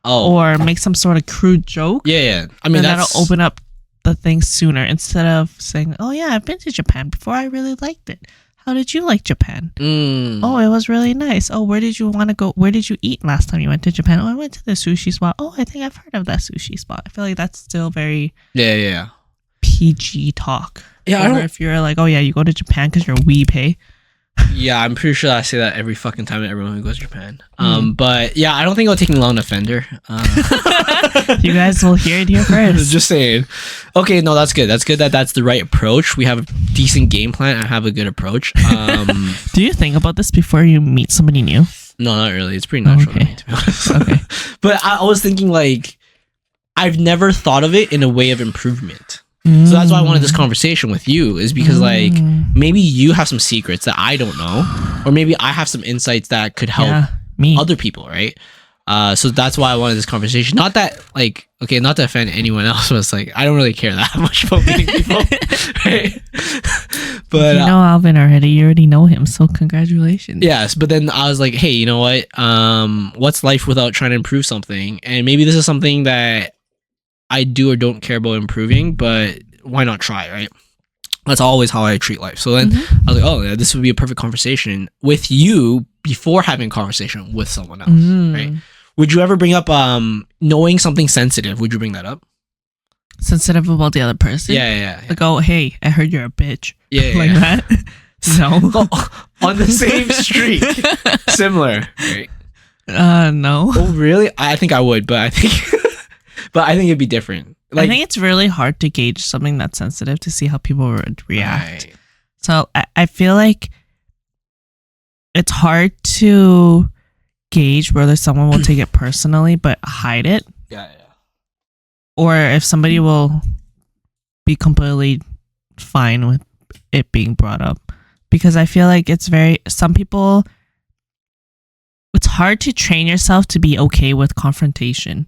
or make some sort of crude joke. Yeah. I mean, that'll open up the thing sooner instead of saying, oh yeah, I've been to Japan before. I really liked it. How did you like Japan? Oh, it was really nice. Oh, where did you want to go? Where did you eat last time you went to Japan? Oh, I went to the sushi spot. Oh, I think I've heard of that sushi spot. I feel like that's still very PG talk. Yeah, I don't... if you're like, oh yeah, you go to Japan because you're weeb, hey? Yeah, I'm pretty sure I say that every fucking time to everyone who goes to Japan. But yeah, I don't think it'll take me long to offend her. You guys will hear it here first. Just saying. Okay, no, that's good. That's good that's the right approach. We have a decent game plan and have a good approach. Do you think about this before you meet somebody new? No, not really. It's pretty natural to me, to be honest. Okay. But I was thinking like, I've never thought of it in a way of improvement. So that's why I wanted this conversation with you, is because like maybe you have some secrets that I don't know, or maybe I have some insights that could help other people, right? So that's why I wanted this conversation. Not that like, okay, not to offend anyone else, but it's like I don't really care that much about meeting people, right? But you know Alvin already. You already know him, so congratulations. Yes, but then I was like, hey, you know what? What's life without trying to improve something? And maybe this is something that I do or don't care about improving, but why not try, right? That's always how I treat life. So then I was like, oh yeah, this would be a perfect conversation with you before having a conversation with someone else, right? Would you ever bring up knowing something sensitive? Would you bring that up? Sensitive about the other person? Yeah. Like, oh, hey, I heard you're a bitch. Yeah. Like that? No. On the same street. Similar, right? No. Oh, really? I think I would, but I think... But I think it'd be different. Like, I think it's really hard to gauge something that's sensitive to see how people would react. Right. So I feel like it's hard to gauge whether someone will take it personally but hide it. Yeah. Or if somebody will be completely fine with it being brought up. Because I feel like it's hard to train yourself to be okay with confrontation.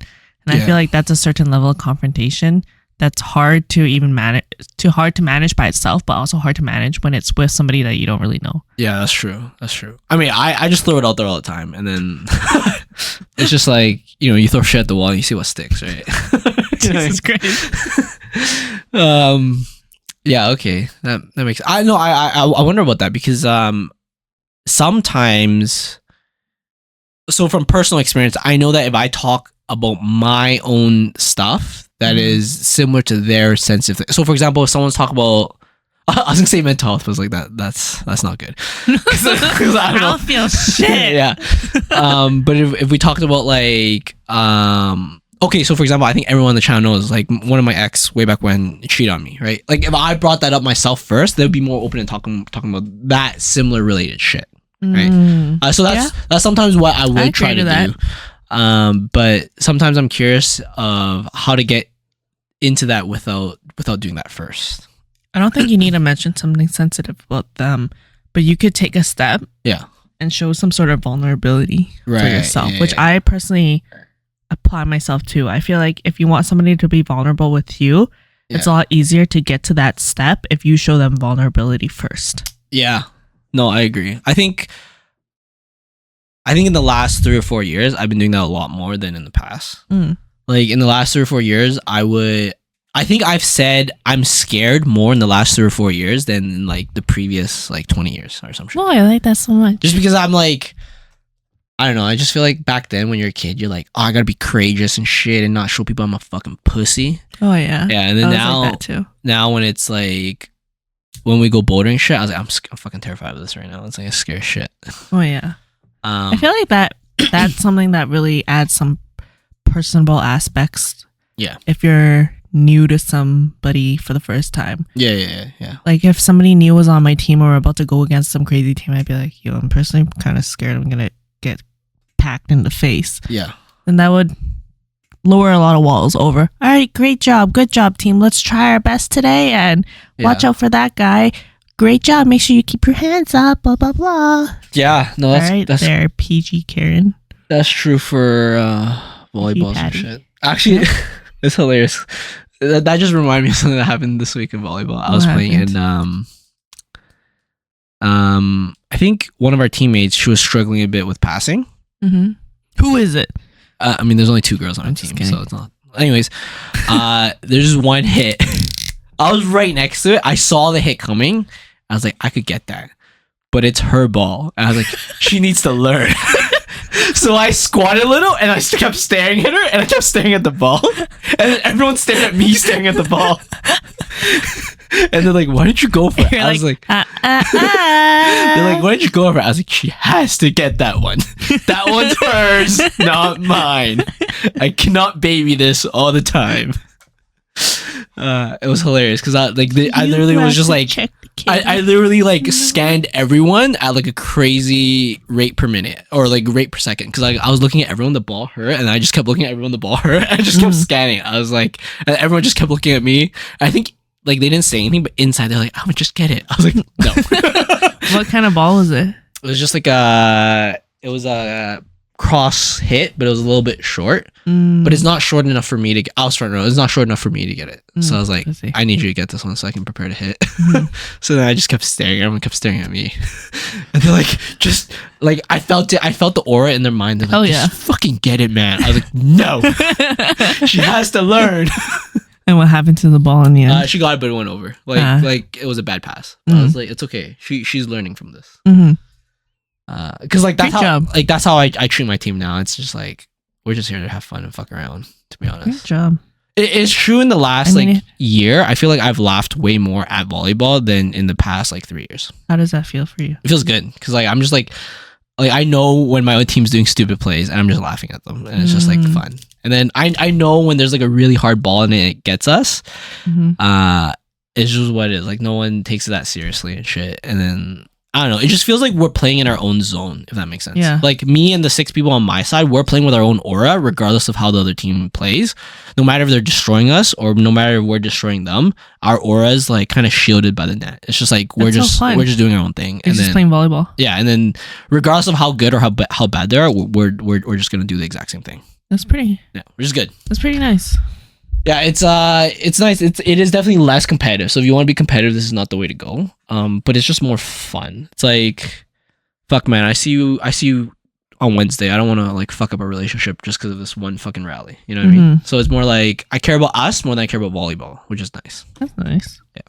And I feel like that's a certain level of confrontation that's hard to even manage, hard to manage by itself, but also hard to manage when it's with somebody that you don't really know. Yeah, that's true. I mean, I just throw it out there all the time, and then it's just like, you throw shit at the wall and you see what sticks, right? Jesus Christ. Yeah, okay. That makes... I wonder about that because sometimes... So from personal experience, I know that if I talk about my own stuff that is similar to their sensitive thing. So for example, if someone's talking about, I was gonna say mental health, but I was like that's not good. Cause I don't feel shit. Yeah. But if we talked about like, okay, so for example, I think everyone on the channel knows like one of my ex way back when cheated on me, right? Like if I brought that up myself first, they'd be more open and talking about that similar related shit. Right. So that's sometimes what I would try to do. But sometimes I'm curious of how to get into that without doing that first. I don't think you need to mention something sensitive about them, but you could take a step and show some sort of vulnerability for yourself, which I personally apply myself to. I feel like if you want somebody to be vulnerable with you, It's a lot easier to get to that step if you show them vulnerability first. Yeah. No, I agree. I think in the last 3 or 4 years, I've been doing that a lot more than in the past. Like in the last 3 or 4 years, I think I've said I'm scared more in the last 3 or 4 years than in like the previous like 20 years or some shit. Oh, I like that so much. Just because I'm like, I don't know. I just feel like back then when you're a kid, you're like, oh, I gotta be courageous and shit and not show people I'm a fucking pussy. Oh yeah. Yeah, and then now, like that too. Now when it's like, when we go bouldering shit, I was like, I'm fucking terrified of this right now. It's like a scary shit. Oh yeah. I feel like that's something that really adds some personable aspects. Yeah. If you're new to somebody for the first time. Yeah. Like if somebody new was on my team or about to go against some crazy team, I'd be like, yo, I'm personally kind of scared I'm gonna get packed in the face. Yeah. And that would lower a lot of walls over. All right, great job. Good job, team. Let's try our best today and watch out for that guy. Great job. Make sure you keep your hands up. Blah, blah, blah. Yeah. No, that's there, PG Karen. That's true for volleyball and shit. Actually, it's hilarious. That just reminded me of something that happened this week in volleyball. I was playing in I think one of our teammates, she was struggling a bit with passing. Mm-hmm. Who is it? I mean, there's only 2 girls on our team, so it's not. Anyways, there's just one hit. I was right next to it. I saw the hit coming. I was like, I could get that, but it's her ball. And I was like, she needs to learn. So I squatted a little and I kept staring at her and I kept staring at the ball. And then everyone stared at me staring at the ball. And they're like, why didn't you go for it? I was like, they're like, why didn't you go for it? I was like, she has to get that one. That one's hers, not mine. I cannot baby this all the time. It was hilarious because I literally was just like, I literally like scanned everyone at like a crazy rate per minute or like rate per second because like I was looking at everyone, the ball hurt, and I just kept looking at everyone, the ball hurt, and I just kept scanning. I was like, and everyone just kept looking at me. I think like they didn't say anything, but inside they're like, I would just get it. I was like, no. What kind of ball was it? It was just like a cross hit, but it was a little bit short. But it's not short enough for me to get. I was front row. It's not short enough for me to get it. So I was like, I need you to get this one so I can prepare to hit. So then I just kept staring. Everyone kept staring at me, and they're like, just like I felt it. I felt the aura in their mind. They're like, just fucking get it, man. I was like, no, she has to learn. And what happened to the ball in the end? She got it, but it went over. Like it was a bad pass. I was like, it's okay. She's learning from this. Because like that's how I treat my team now. It's just like we're just here to have fun and fuck around. To be honest, good job. It's true. In the last year, I feel like I've laughed way more at volleyball than in the past like 3 years. How does that feel for you? It feels good because like I'm just like I know when my own team's doing stupid plays and I'm just laughing at them and it's just like fun. And then I know when there's like a really hard ball and it gets us. It's just what it is. Like no one takes it that seriously and shit. And then I don't know. It just feels like we're playing in our own zone, if that makes sense. Yeah. Like me and the 6 people on my side, we're playing with our own aura, regardless of how the other team plays. No matter if they're destroying us or no matter if we're destroying them, our aura is like kind of shielded by the net. It's just like we're just doing our own thing. You're just playing volleyball. Yeah, and then regardless of how good or how bad they are, we're just gonna do the exact same thing. That's pretty. Yeah, which is good. That's pretty nice. Yeah, it's nice. It is definitely less competitive. So if you want to be competitive, this is not the way to go. But it's just more fun. It's like, fuck, man. I see you on Wednesday. I don't want to like fuck up a relationship just because of this one fucking rally. You know what I mean? So it's more like I care about us more than I care about volleyball, which is nice. That's nice. Yeah.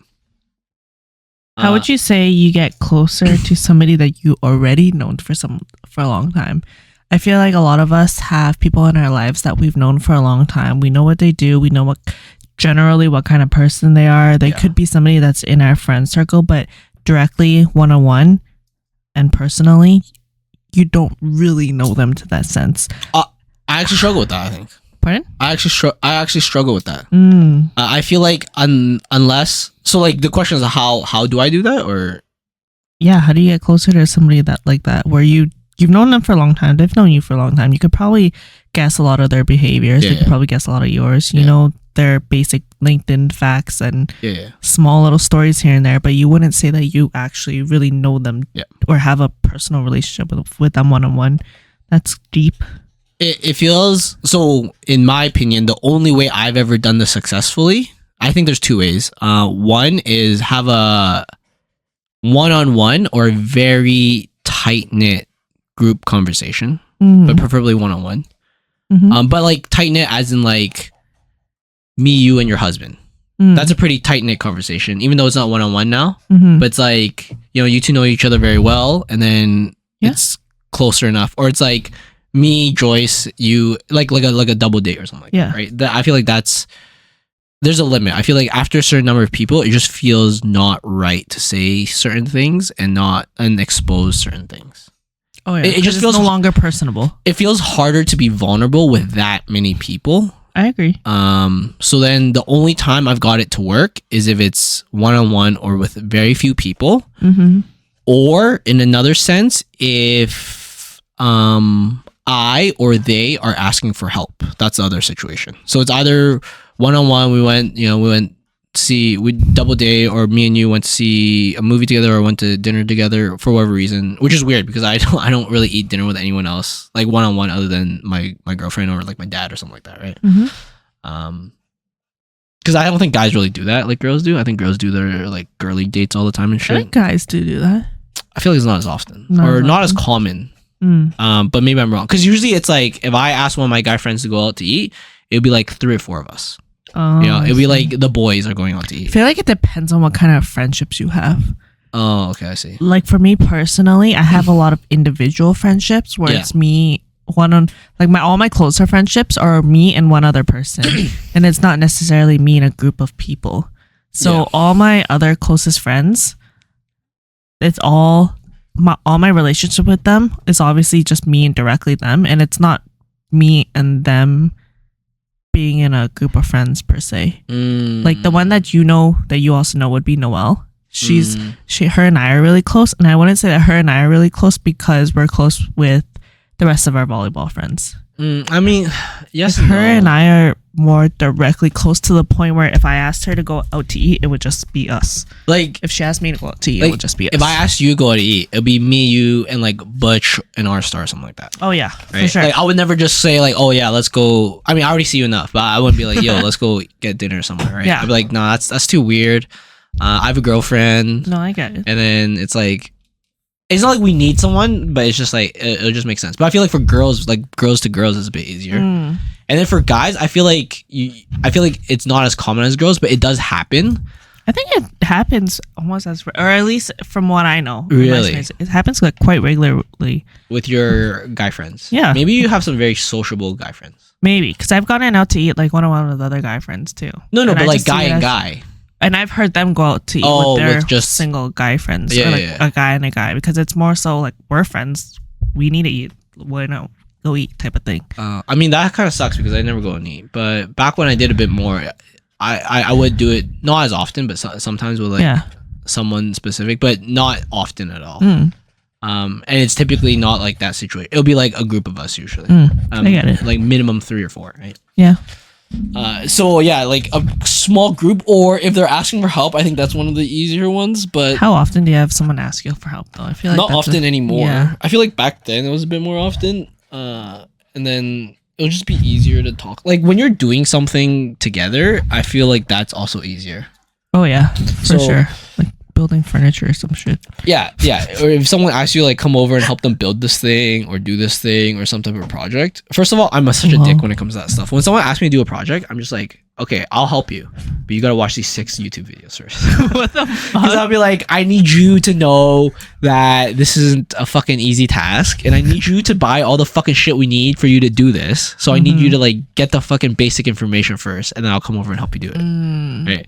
How would you say you get closer to somebody that you already known for a long time? I feel like a lot of us have people in our lives that we've known for a long time. We know what they do. We know generally what kind of person they are. They could be somebody that's in our friend circle, but directly one-on-one and personally, you don't really know them to that sense. I actually struggle with that, I think. Pardon? I actually struggle with that. I feel like unless so like the question is how do I do that or yeah, how do you get closer to somebody that like that where you've known them for a long time, they've known you for a long time, you could probably guess a lot of their behaviors, they could probably guess a lot of yours, you know their basic LinkedIn facts and small little stories here and there, but you wouldn't say that you actually really know them or have a personal relationship with them one-on-one. That's deep. It feels so, in my opinion, the only way I've ever done this successfully I think there's two ways. One is have a one-on-one or very tight-knit group conversation, but preferably one-on-one. But like tight-knit as in like me, you, and your husband. That's a pretty tight-knit conversation, even though it's not one-on-one now. But it's like, you know, you two know each other very well, and then it's closer enough. Or it's like me, Joyce, you, like a double date or something like that, right? I feel like there's a limit. I feel like after a certain number of people, it just feels not right to say certain things and expose certain things. Oh yeah, it just feels no longer personable. It feels harder to be vulnerable with that many people. I agree. So then the only time I've got it to work is if it's one-on-one or with very few people, or in another sense, if I or they are asking for help. That's the other situation. So it's either one-on-one, we double date, or me and you went to see a movie together or went to dinner together for whatever reason, which is weird because I don't really eat dinner with anyone else, like one-on-one, other than my girlfriend or like my dad or something like that, right? Because I don't think guys really do that like girls do. I think girls do their like girly dates all the time and shit. I think guys do that. I feel like it's not as often or not as common. But maybe I'm wrong, because usually it's like if I ask one of my guy friends to go out to eat, it'd be like 3 or 4 of us. It'd be like the boys are going out to eat. I feel like it depends on what kind of friendships you have. Oh, okay, I see. Like for me personally, I have a lot of individual friendships where it's me all my closer friendships are me and one other person, and it's not necessarily me and a group of people. So all my other closest friends, it's all my relationship with them is obviously just me and directly them, and it's not me and them being in a group of friends per se. Like the one that you also know would be Noelle. Her and I are really close, and I wouldn't say that her and I are really close because we're close with the rest of our volleyball friends. I mean, yes, her and I are more directly close to the point where if I asked her to go out to eat, it would just be us. Like if she asked me to go out to eat, it would just be us. If I asked you to go out to eat, it'd be me, you, and like Butch and Rstar or something like that. Oh yeah, right? For sure. Like I would never just say like, oh yeah, let's go. I mean, I already see you enough, but I wouldn't be like, yo, let's go get dinner somewhere, right? Yeah. I'd be like, no, that's too weird. I have a girlfriend. No, I get it. And then it's like, it's not like we need someone, but it's just like it'll just make sense. But I feel like for girls, like girls to girls, is a bit easier. And then for guys, I feel like it's not as common as girls, but it does happen. I think it happens almost or at least from what I know. Really, it happens like quite regularly with your guy friends. Yeah, maybe you have some very sociable guy friends. Maybe because I've gotten out to eat like one-on-one with other guy friends too. No, but like guy and guy. And I've heard them go out to eat with their just single guy friends, or like a guy and a guy, because it's more so like we're friends, we need to eat, why not go eat type of thing. I mean that kind of sucks because I never go and eat. But back when I did a bit more, I would do it not as often, but sometimes with like someone specific, but not often at all. And it's typically not like that situation. It'll be like a group of us usually. I get it. Like minimum 3 or 4, right? Yeah. So yeah, like a small group, or if they're asking for help, I think that's one of the easier ones. But how often do you have someone ask you for help though? I feel like not often anymore. Yeah. I feel like back then it was a bit more often. And then it'll just be easier to talk. Like when you're doing something together, I feel like that's also easier. Oh yeah, for sure. Like building furniture or some shit. Yeah. Or if someone asks you like come over and help them build this thing or do this thing or some type of project. First of all, I'm such a dick when it comes to that stuff. When someone asks me to do a project, I'm just like, okay, I'll help you, but you gotta watch these 6 YouTube videos first. What the fuck? Because I'll be like, I need you to know that this isn't a fucking easy task, and I need you to buy all the fucking shit we need for you to do this. So I need you to like get the fucking basic information first, and then I'll come over and help you do it. Right?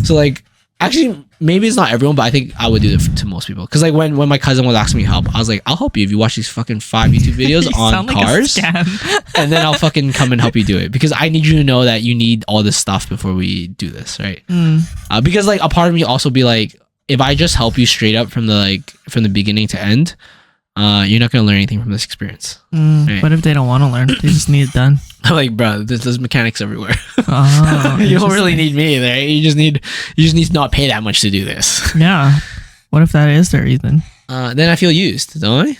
So like, actually, maybe it's not everyone, but I think I would do it to most people. Because like when my cousin was asking me help, I was like, I'll help you if you watch these fucking 5 YouTube videos on cars, and then I'll fucking come and help you do it. Because I need you to know that you need all this stuff before we do this, right? Because like a part of me also be like, if I just help you straight up from the beginning to end, you're not gonna learn anything from this experience. Right? What if they don't want to learn? They just need it done. I'm like, bro, there's mechanics everywhere. You don't really need me there. You just need to not pay that much to do this. Yeah. What if that is their reason? Then I feel used, don't I?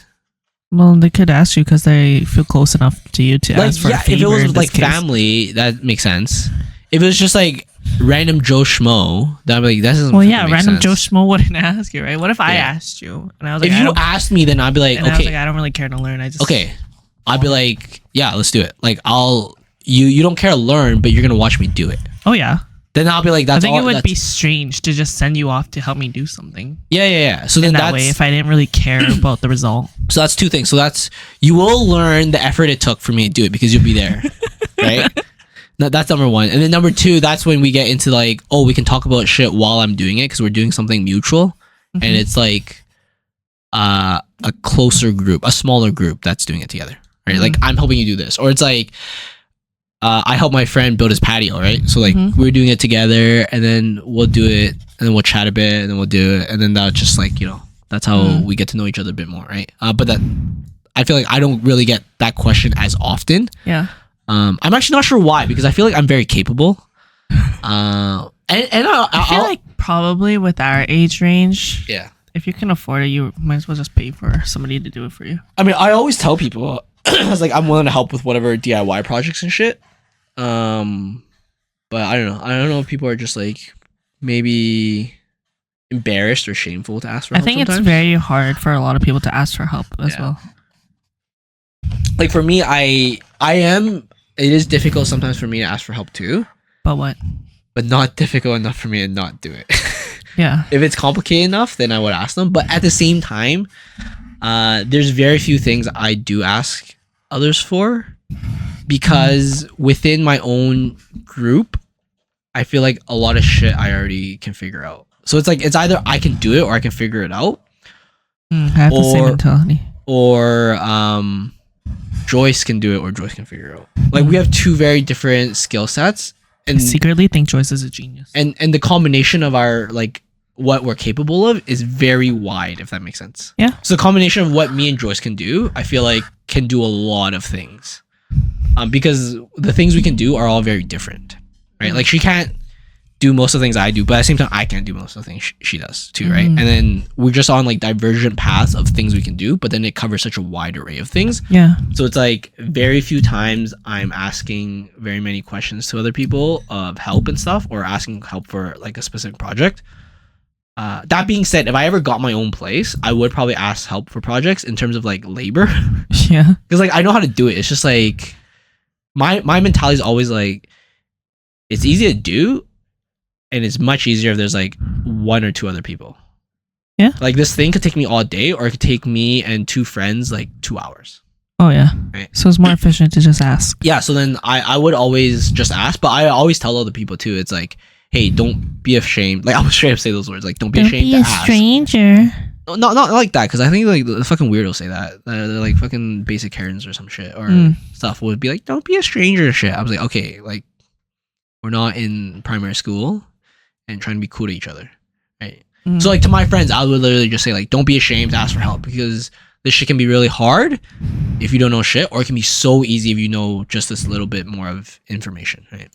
Well, they could ask you because they feel close enough to you to ask for a favor. If it was like family, that makes sense. if it was just like random Joe Schmo, then I'd be like, that doesn't. Well, yeah, make random sense. Joe Schmo wouldn't ask you, right? What if I asked you and I was like, If you asked me, then I'd be like, and I was okay, like, I don't really care to learn. I just okay. I'd be like, yeah, let's do it. Like, you don't care to learn, but you're gonna watch me do it. Oh yeah. Then I'll be like, that's I think all, it would that's, be strange to just send you off to help me do something. Yeah. So then In that that's way, if I didn't really care about the result. so that's two things. So that's you will learn the effort it took for me to do it because you'll be there, right? That's number one. And then number two, that's when we get into like, oh, we can talk about shit while I'm doing it because we're doing something mutual, and it's like a closer group, a smaller group that's doing it together, right? Like I'm helping you do this, or it's like I help my friend build his patio, right? So like we're doing it together, and then we'll do it, and then we'll chat a bit, and then we'll do it, and then that's just like, you know, that's how we get to know each other a bit more, right? But that I feel like I don't really get that question as often. Yeah. I'm actually not sure why, because I feel like I'm very capable. I feel like probably with our age range, yeah. if you can afford it, you might as well just pay for somebody to do it for you. I mean, I always tell people, I was like, I'm willing to help with whatever DIY projects and shit. But I don't know. I don't know if people are just like maybe embarrassed or shameful to ask for help. I think sometimes. it's very hard for a lot of people to ask for help as well. Like for me, I am. It is difficult sometimes for me to ask for help too. But what? But not difficult enough for me to not do it. Yeah. If it's complicated enough, then I would ask them. But at the same time, there's very few things I do ask others for, because within my own group, I feel like a lot of shit I already can figure out. So it's like, it's either I can do it or I can figure it out. I have the same mentality. Or Joyce can do it or Joyce can figure it out. Like we have two very different skill sets. And I secretly think Joyce is a genius. And the combination of our like what we're capable of is very wide, if that makes sense. Yeah. So the combination of what me and Joyce can do, I feel like can do a lot of things. Because the things we can do are all very different. Right? Like she can't do most of the things I do, but at the same time I can't do most of the things she does too, right? And then we're just on like divergent paths of things we can do, but then it covers such a wide array of things. Yeah. So it's like very few times I'm asking very many questions to other people of help and stuff, or asking help for like a specific project. That being said, if I ever got my own place, I would probably ask help for projects in terms of like labor. Yeah. Because like I know how to do it. It's just like my mentality is always like, it's easy to do, and it's much easier if there's like one or two other people. Yeah. Like this thing could take me all day, or it could take me and two friends like 2 hours. Oh yeah. Right. So it's more efficient to just ask. Yeah. So then I would always just ask, but I always tell other people too. It's like, hey, don't be ashamed. Like I would straight up say those words. Like, don't be ashamed to ask. Stranger. No, not like that, because I think like the fucking weirdos say that. They're like fucking basic Karens or some shit or stuff would be like, don't be a stranger and shit. I was like, okay, like we're not in primary school and trying to be cool to each other, right? So like to my friends, I would literally just say like, don't be ashamed to ask for help, because this shit can be really hard if you don't know shit, or it can be so easy if you know just this little bit more of information, right?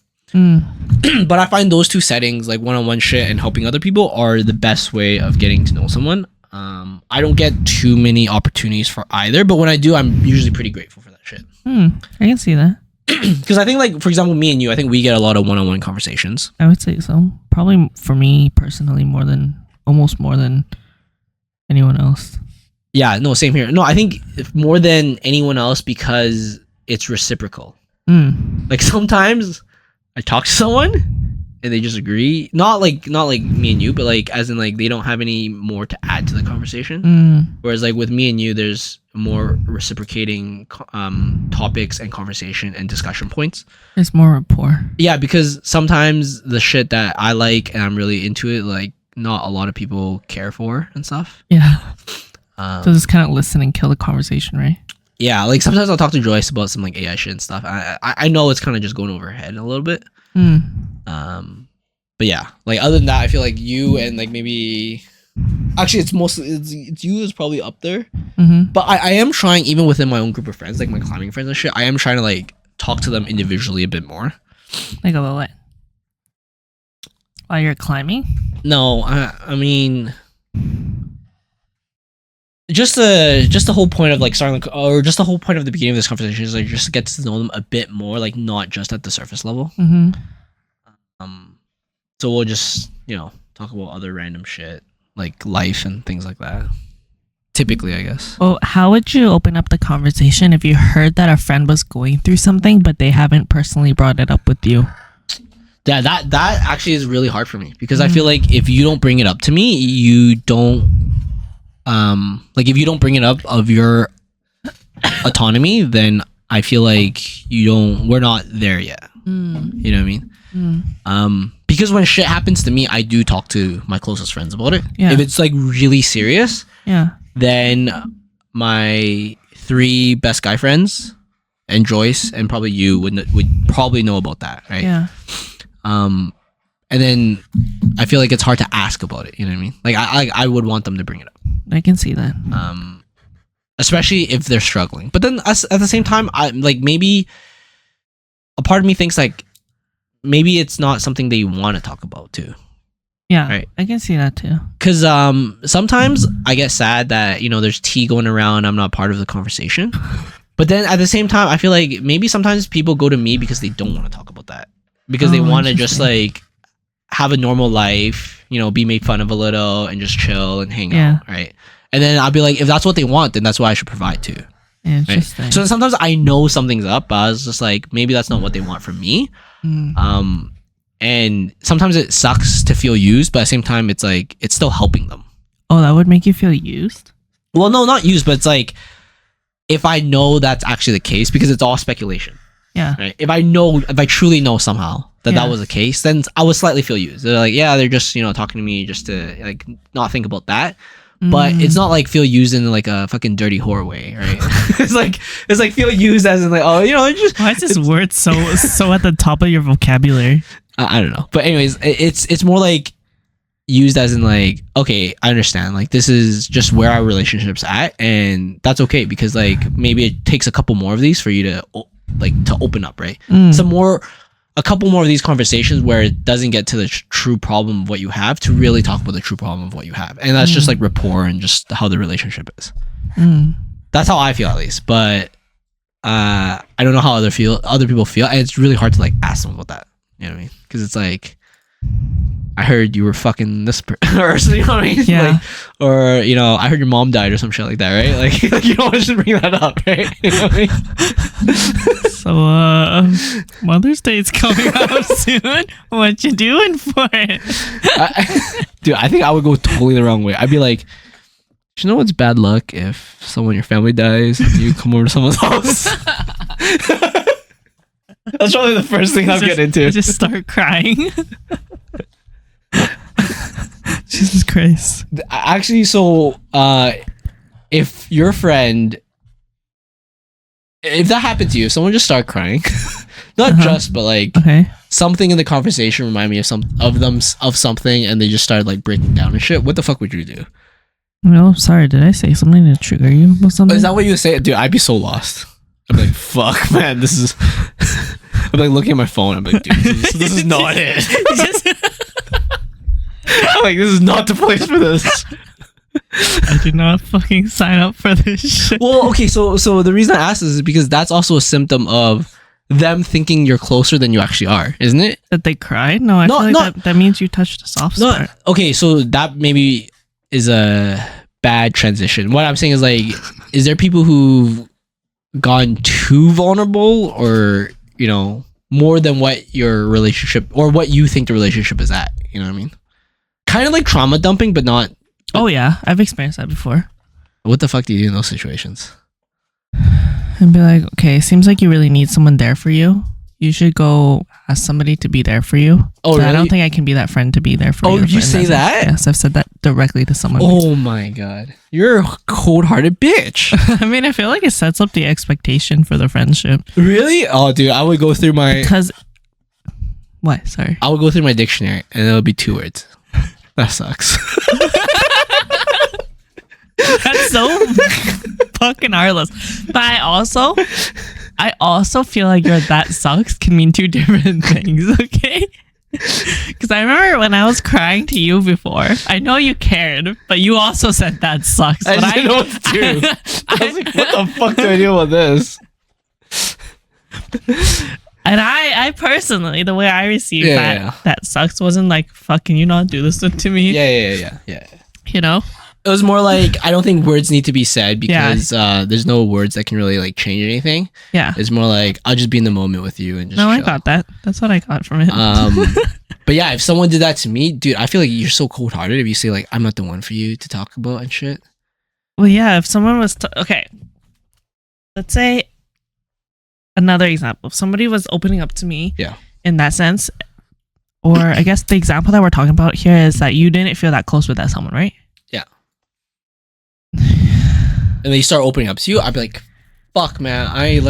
But I find those two settings, like one-on-one shit and helping other people, are the best way of getting to know someone. I don't get too many opportunities for either, but when I do, I'm usually pretty grateful for that shit. I can see that. Because I think, like, for example, me and you, I think we get a lot of one-on-one conversations. I would say so. Probably for me personally, almost more than anyone else. Yeah, no, same here. No, I think more than anyone else, because it's reciprocal. Like sometimes I talk to someone and they just agree. Not like me and you, but like as in like they don't have any more to add to the conversation. Whereas like with me and you, there's more reciprocating topics and conversation and discussion points. There's more rapport. Yeah, because sometimes the shit that I like and I'm really into it, like not a lot of people care for and stuff. Yeah. So just kind of listen and kill the conversation, right? Yeah, like sometimes I'll talk to Joyce about some like AI shit and stuff. I know it's kind of just going over her head a little bit. But yeah, like other than that, I feel like you and like maybe actually it's mostly it's you is probably up there. But I am trying, even within my own group of friends, like my climbing friends and shit, I am trying to like talk to them individually a bit more. Like about what? While you're climbing? No, I mean, just the whole point of like starting, or just the whole point of the beginning of this conversation is like just to get to know them a bit more, like not just at the surface level. So we'll just, talk about other random shit like life and things like that. Typically, I guess. Well, how would you open up the conversation if you heard that a friend was going through something, but they haven't personally brought it up with you? Yeah, that actually is really hard for me because I feel like if you don't bring it up to me, you don't if you don't bring it up of your autonomy, then I feel like we're not there yet. You know what I mean? Because when shit happens to me, I do talk to my closest friends about it. Yeah. If it's like really serious, then my 3 best guy friends and Joyce and probably you would probably know about that, right? Yeah. And then I feel like it's hard to ask about it. You know what I mean? Like I would want them to bring it up. I can see that. Especially if they're struggling. But then at the same time, I like maybe a part of me thinks like maybe it's not something that you want to talk about too. Yeah, right. I can see that too. Because sometimes I get sad that there's tea going around. I'm not part of the conversation. But then at the same time, I feel like maybe sometimes people go to me because they don't want to talk about that. Because they want to just like have a normal life, be made fun of a little and just chill and hang out, right? And then I'll be like, if that's what they want, then that's what I should provide too. Interesting. Right? So sometimes I know something's up, but I was just like, maybe that's not what they want from me. And sometimes it sucks to feel used, but at the same time, it's like it's still helping them. Oh, that would make you feel used? Well, no, not used, but it's like if I know that's actually the case, because it's all speculation. Yeah. Right? If I truly know somehow that was the case, then I would slightly feel used. They're like, yeah, they're just talking to me just to like not think about that. But it's not like feel used in like a fucking dirty whore way, right? it's like feel used as in like, oh, just why is this word so at the top of your vocabulary? I don't know, but anyways, it's more like used as in like, okay, I understand, like this is just where our relationship's at, and that's okay because like maybe it takes a couple more of these for you to to open up, right? A couple more of these conversations where it doesn't get to the true problem of what you have to really talk about the true problem of what you have, and that's just like rapport and just how the relationship is. That's how I feel, at least, but I don't know how other people feel, and it's really hard to like ask them about that. You know what I mean? Because it's like, I heard you were fucking this person, or you know what I mean? Yeah. Like, or I heard your mom died or some shit like that, right? Like you don't want to bring that up, right? You know what I mean? So Mother's Day is coming up soon. What you doing for it? Dude, I think I would go totally the wrong way. I'd be like, you know what's bad luck if someone in your family dies and you come over to someone's house? That's probably the first thing I'll get into. Just start crying. Jesus Christ. Actually, so if your friend, if that happened to you, if someone just started crying, not just, but like something in the conversation remind me of something, and they just started like breaking down and shit, what the fuck would you do? No, sorry, did I say something to trigger you or something? Is that what you would say? Dude, I'd be so lost. I'm like, fuck, man, this is... I'm like looking at my phone. I'm like, dude, this is not it. I'm like, this is not the place for this. I did not fucking sign up for this shit. Well, okay, so the reason I asked this is because that's also a symptom of them thinking you're closer than you actually are, isn't it? That they cried? No, I feel like that means you touched a soft spot. Okay, so that maybe is a bad transition. What I'm saying is like, is there people who've gone too vulnerable, or more than what your relationship or what you think the relationship is at? You know what I mean? Kind of like trauma dumping, but not. Oh yeah, I've experienced that before. What the fuck do you do in those situations? And be like, okay, seems like you really need someone there for you. You should go ask somebody to be there for you. Oh, really? I don't think I can be that friend to be there for you. Oh, you say that? Yes, I've said that directly to someone. Oh my god. You're a cold-hearted bitch. I mean, I feel like it sets up the expectation for the friendship. Really? Oh, dude, I would go through my... Because... What? Sorry. I would go through my dictionary, and it would be 2 words. That sucks. That's so fucking heartless. But I also feel like your "that sucks" can mean 2 different things, okay? Because I remember when I was crying to you before, I know you cared, but you also said "that sucks." I didn't know what to do. I was like, what the fuck do I do with this? And I personally, the way I received that sucks wasn't like, fuck, can you not do this to me? Yeah. You know? It was more like, I don't think words need to be said because there's no words that can really like change anything. Yeah. It's more like, I'll just be in the moment with you and just chill. I got that. That's what I got from it. But yeah, if someone did that to me, dude, I feel like you're so cold-hearted if you say like, I'm not the one for you to talk about and shit. Well, yeah, if someone was... okay. Let's say another example. If somebody was opening up to me in that sense, or I guess the example that we're talking about here is that you didn't feel that close with that someone, right? Yeah. And they start opening up to you, I'd be like, fuck, man, I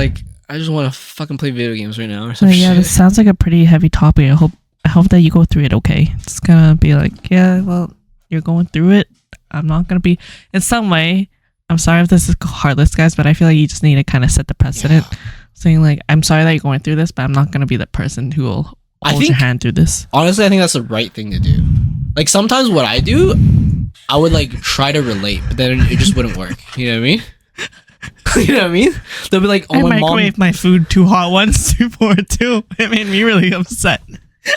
just want to fucking play video games right now or some shit. Yeah, this sounds like a pretty heavy topic. I hope that you go through it okay. It's gonna be like, yeah, well, you're going through it. I'm not gonna be... in some way, I'm sorry if this is heartless, guys, but I feel like you just need to kind of set the precedent. Saying like, I'm sorry that you're going through this, but I'm not gonna be the person who will hold your hand through this. Honestly, I think that's the right thing to do. Like, sometimes what I do, I would like try to relate, but then it just wouldn't work. You know what I mean? You know what I mean? They'll be like, oh, I microwaved my food too hot once before too. It made me really upset.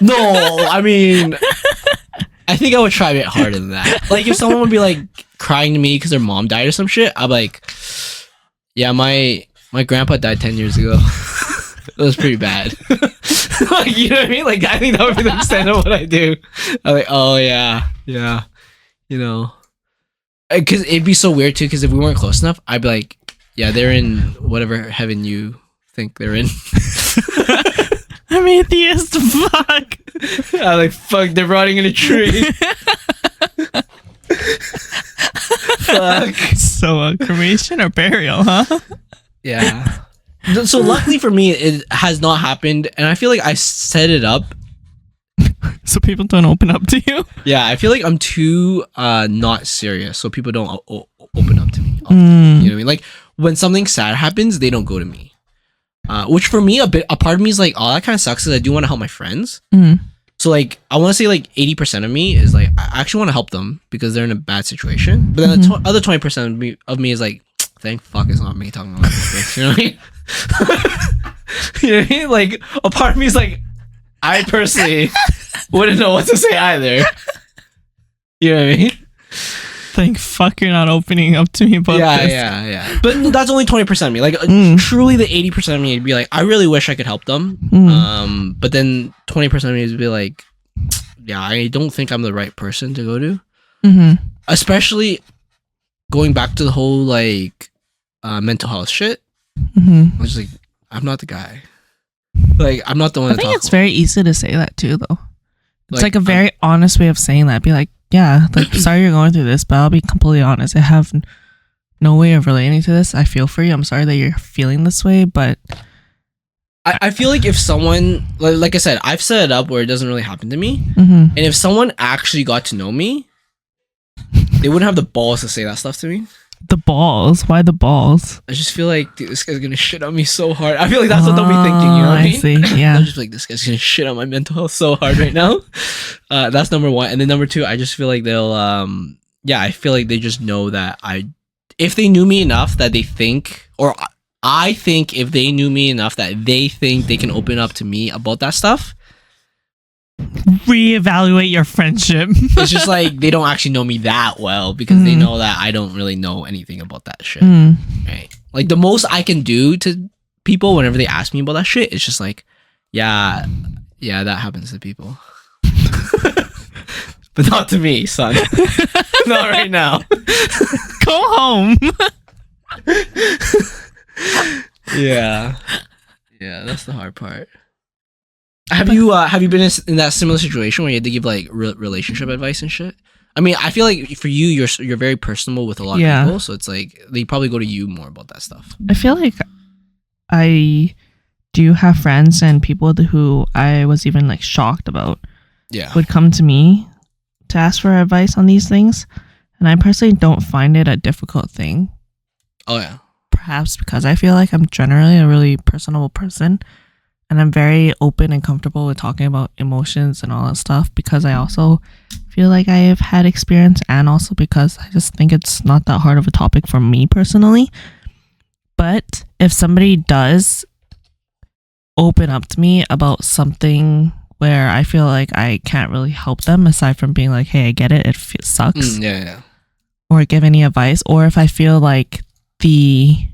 No, I mean, I think I would try a bit harder than that. Like, if someone would be like crying to me because their mom died or some shit, I'm like, yeah, my grandpa died 10 years ago. It was pretty bad. Like, you know what I mean? Like, I think that would be the extent of what I do. I'm like, oh yeah, you know, because it'd be so weird too. Because if we weren't close enough, I'd be like, yeah, they're in whatever heaven you think they're in. I'm atheist. Fuck. I'm like, fuck, they're rotting in a tree. Fuck. So cremation or burial, huh? Yeah. So luckily for me, it has not happened, and I feel like I set it up so people don't open up to you. Yeah, I feel like I'm too not serious, so people don't open up to me. You know what I mean? Like when something sad happens, they don't go to me. Which for me, a part of me is like, oh, that kind of sucks, because I do want to help my friends. So like, I want to say like 80% of me is like, I actually want to help them because they're in a bad situation. But then the other 20% of me is like, thank fuck it's not me talking about this. You know what I mean? You know what I mean? Like, a part of me is like, I personally wouldn't know what to say either. You know what I mean? Thank fuck you're not opening up to me about this. Yeah. But that's only 20% of me. Like, truly the 80% of me would be like, I really wish I could help them. But then 20% of me would be like, yeah, I don't think I'm the right person to go to. Especially going back to the whole, like, mental health shit. I was just like, I'm not the guy. Like, I'm not the one to talk. I think it's very easy to say that too, though. It's like a very honest way of saying that. Be like, yeah, like, sorry you're going through this, but I'll be completely honest. I have no way of relating to this. I feel for you. I'm sorry that you're feeling this way, but I feel like if someone, like I said, I've set it up where it doesn't really happen to me. And if someone actually got to know me, they wouldn't have the balls to say that stuff to me. The balls? Why the balls? I just feel like, dude, this guy's gonna shit on me so hard. I feel like that's what they'll be thinking, you know what I mean? See, yeah. They'll just be like, this guy's gonna shit on my mental health so hard right now. That's number one. And then number two, I just feel like they'll, I feel like they just know that if they knew me enough that they think, or I think if they knew me enough that they think they can open up to me about that stuff, reevaluate your friendship. It's just like they don't actually know me that well because they know that I don't really know anything about that shit. Right? Like the most I can do to people whenever they ask me about that shit, it's just like, yeah, that happens to people. But not to me, son. Not right now. Go home. Yeah, that's the hard part. Have you been in that similar situation where you had to give like relationship advice and shit? I mean, I feel like for you, you're very personable with a lot of people, so it's like they probably go to you more about that stuff. I feel like I do have friends and people who I was even like shocked about. Would come to me to ask for advice on these things, and I personally don't find it a difficult thing. Oh yeah. Perhaps because I feel like I'm generally a really personable person. And I'm very open and comfortable with talking about emotions and all that stuff because I also feel like I have had experience and also because I just think it's not that hard of a topic for me personally. But if somebody does open up to me about something where I feel like I can't really help them aside from being like, hey, I get it, sucks. Yeah. Or give any advice, or if I feel like the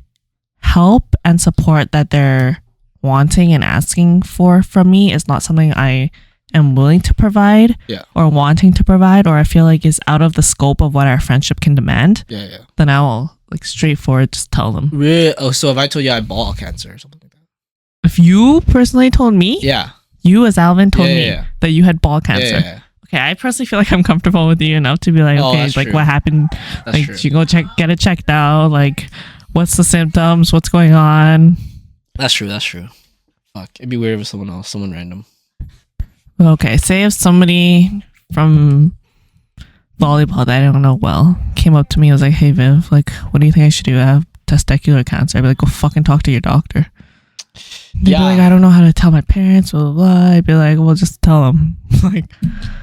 help and support that they're wanting and asking for from me is not something I am willing to provide or wanting to provide, or I feel like is out of the scope of what our friendship can demand, then I will like straightforward just tell them. Really? Oh, so if I told you I had ball cancer or something like that? If you personally told me, you as Alvin told me that you had ball cancer. Okay, I personally feel like I'm comfortable with you enough to be like, okay, like true. what happened? That's like true. you get it checked out. Like, what's the symptoms? What's going on? That's true. Fuck, it'd be weird with someone else, someone random. Okay, say if somebody from volleyball that I don't know well came up to me and was like, hey Viv, like, what do you think I should do? I have testicular cancer. I'd be like, go fucking talk to your doctor. They'd be like, I don't know how to tell my parents, blah, blah, blah. I'd be like, well, just tell them. Like,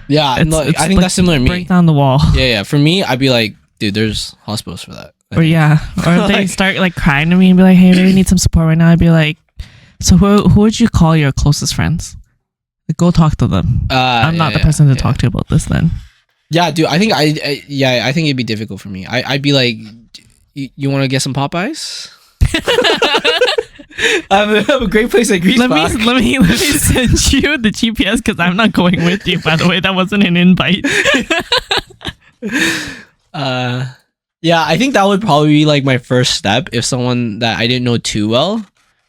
I think like that's similar to me. Break down the wall. Yeah. For me, I'd be like, dude, there's hospitals for that. Or if they start like crying to me and be like, hey, I really need some support right now. I'd be like, so who would you call your closest friends? Like, go talk to them. I'm not the person to talk to about this then. Yeah, dude, I think I think it'd be difficult for me. I'd be like, you want to get some Popeyes? I have a great place at Grease let me send you the GPS because I'm not going with you, by the way. That wasn't an invite. I think that would probably be like my first step if someone that I didn't know too well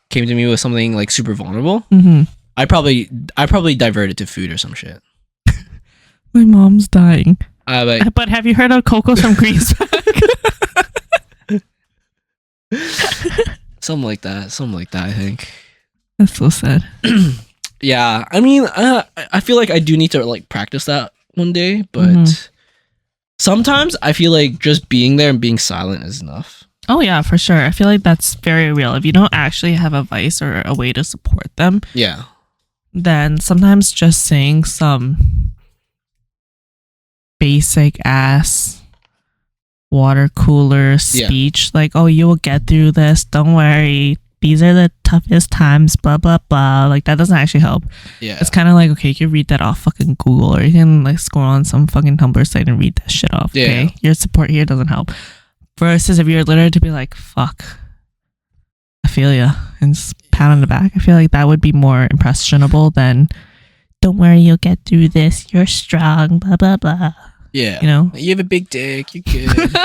came to me with something like super vulnerable. I'd probably divert it to food or some shit. My mom's dying. But have you heard of Coco's from Grease? Something like that, I think. That's so sad. Yeah, I mean, I feel like I do need to like practice that one day, but sometimes I feel like just being there and being silent is enough. Oh yeah, for sure. I feel like that's very real. If you don't actually have a vice or a way to support them, then sometimes just saying some basic ass water cooler speech like, oh, you will get through this, don't worry, these are the toughest times, blah blah blah, like that doesn't actually help. It's kind of like, okay, you can read that off fucking Google, or you can like scroll on some fucking Tumblr site and read that shit off. Okay, your support here doesn't help, versus if you're literally to be like, fuck, I feel ya, and just pat on the back. I feel like that would be more impressionable than, don't worry, you'll get through this, you're strong, blah blah blah. Yeah, you know, you have a big dick, you're good.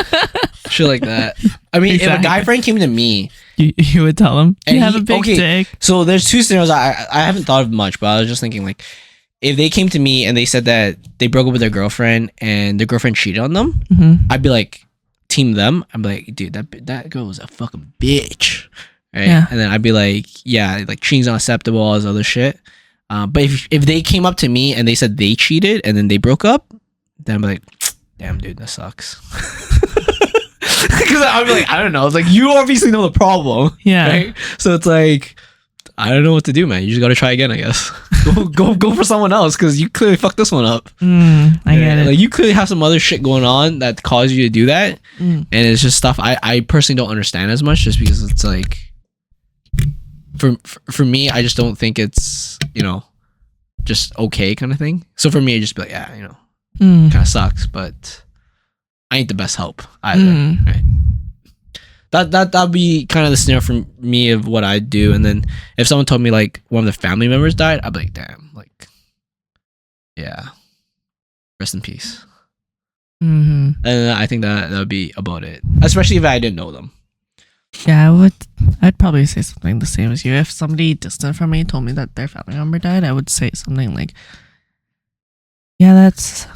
Shit like that. I mean, if a guy friend came to me, you would tell him you have a big dick. So there's two scenarios I haven't thought of much, but I was just thinking, like, if they came to me and they said that they broke up with their girlfriend and their girlfriend cheated on them, I'd be like, team them. I'd be like, dude, that girl was a fucking bitch, right? Yeah. And then I'd be like, yeah, like cheating's unacceptable, all this other shit. But if they came up to me and they said they cheated and then they broke up, then I'm like, damn, dude, that sucks. Because I'd be like, I don't know. It's like, you obviously know the problem. Yeah. Right? So it's like, I don't know what to do, man. You just got to try again, I guess. go for someone else because you clearly fucked this one up. I get it. Like, you clearly have some other shit going on that caused you to do that. And it's just stuff I personally don't understand as much, just because it's like, for me, I just don't think it's, you know, just okay kind of thing. So for me, I just be like, yeah, you know, kind of sucks, but I ain't the best help either. Right? That'd be kind of the scenario for me of what I'd do. And then if someone told me like one of the family members died, I'd be like, damn, like, yeah, rest in peace. And I think that would be about it, especially if I didn't know them. Yeah, I'd probably say something the same as you. If somebody distant from me told me that their family member died, I would say something like, yeah, that's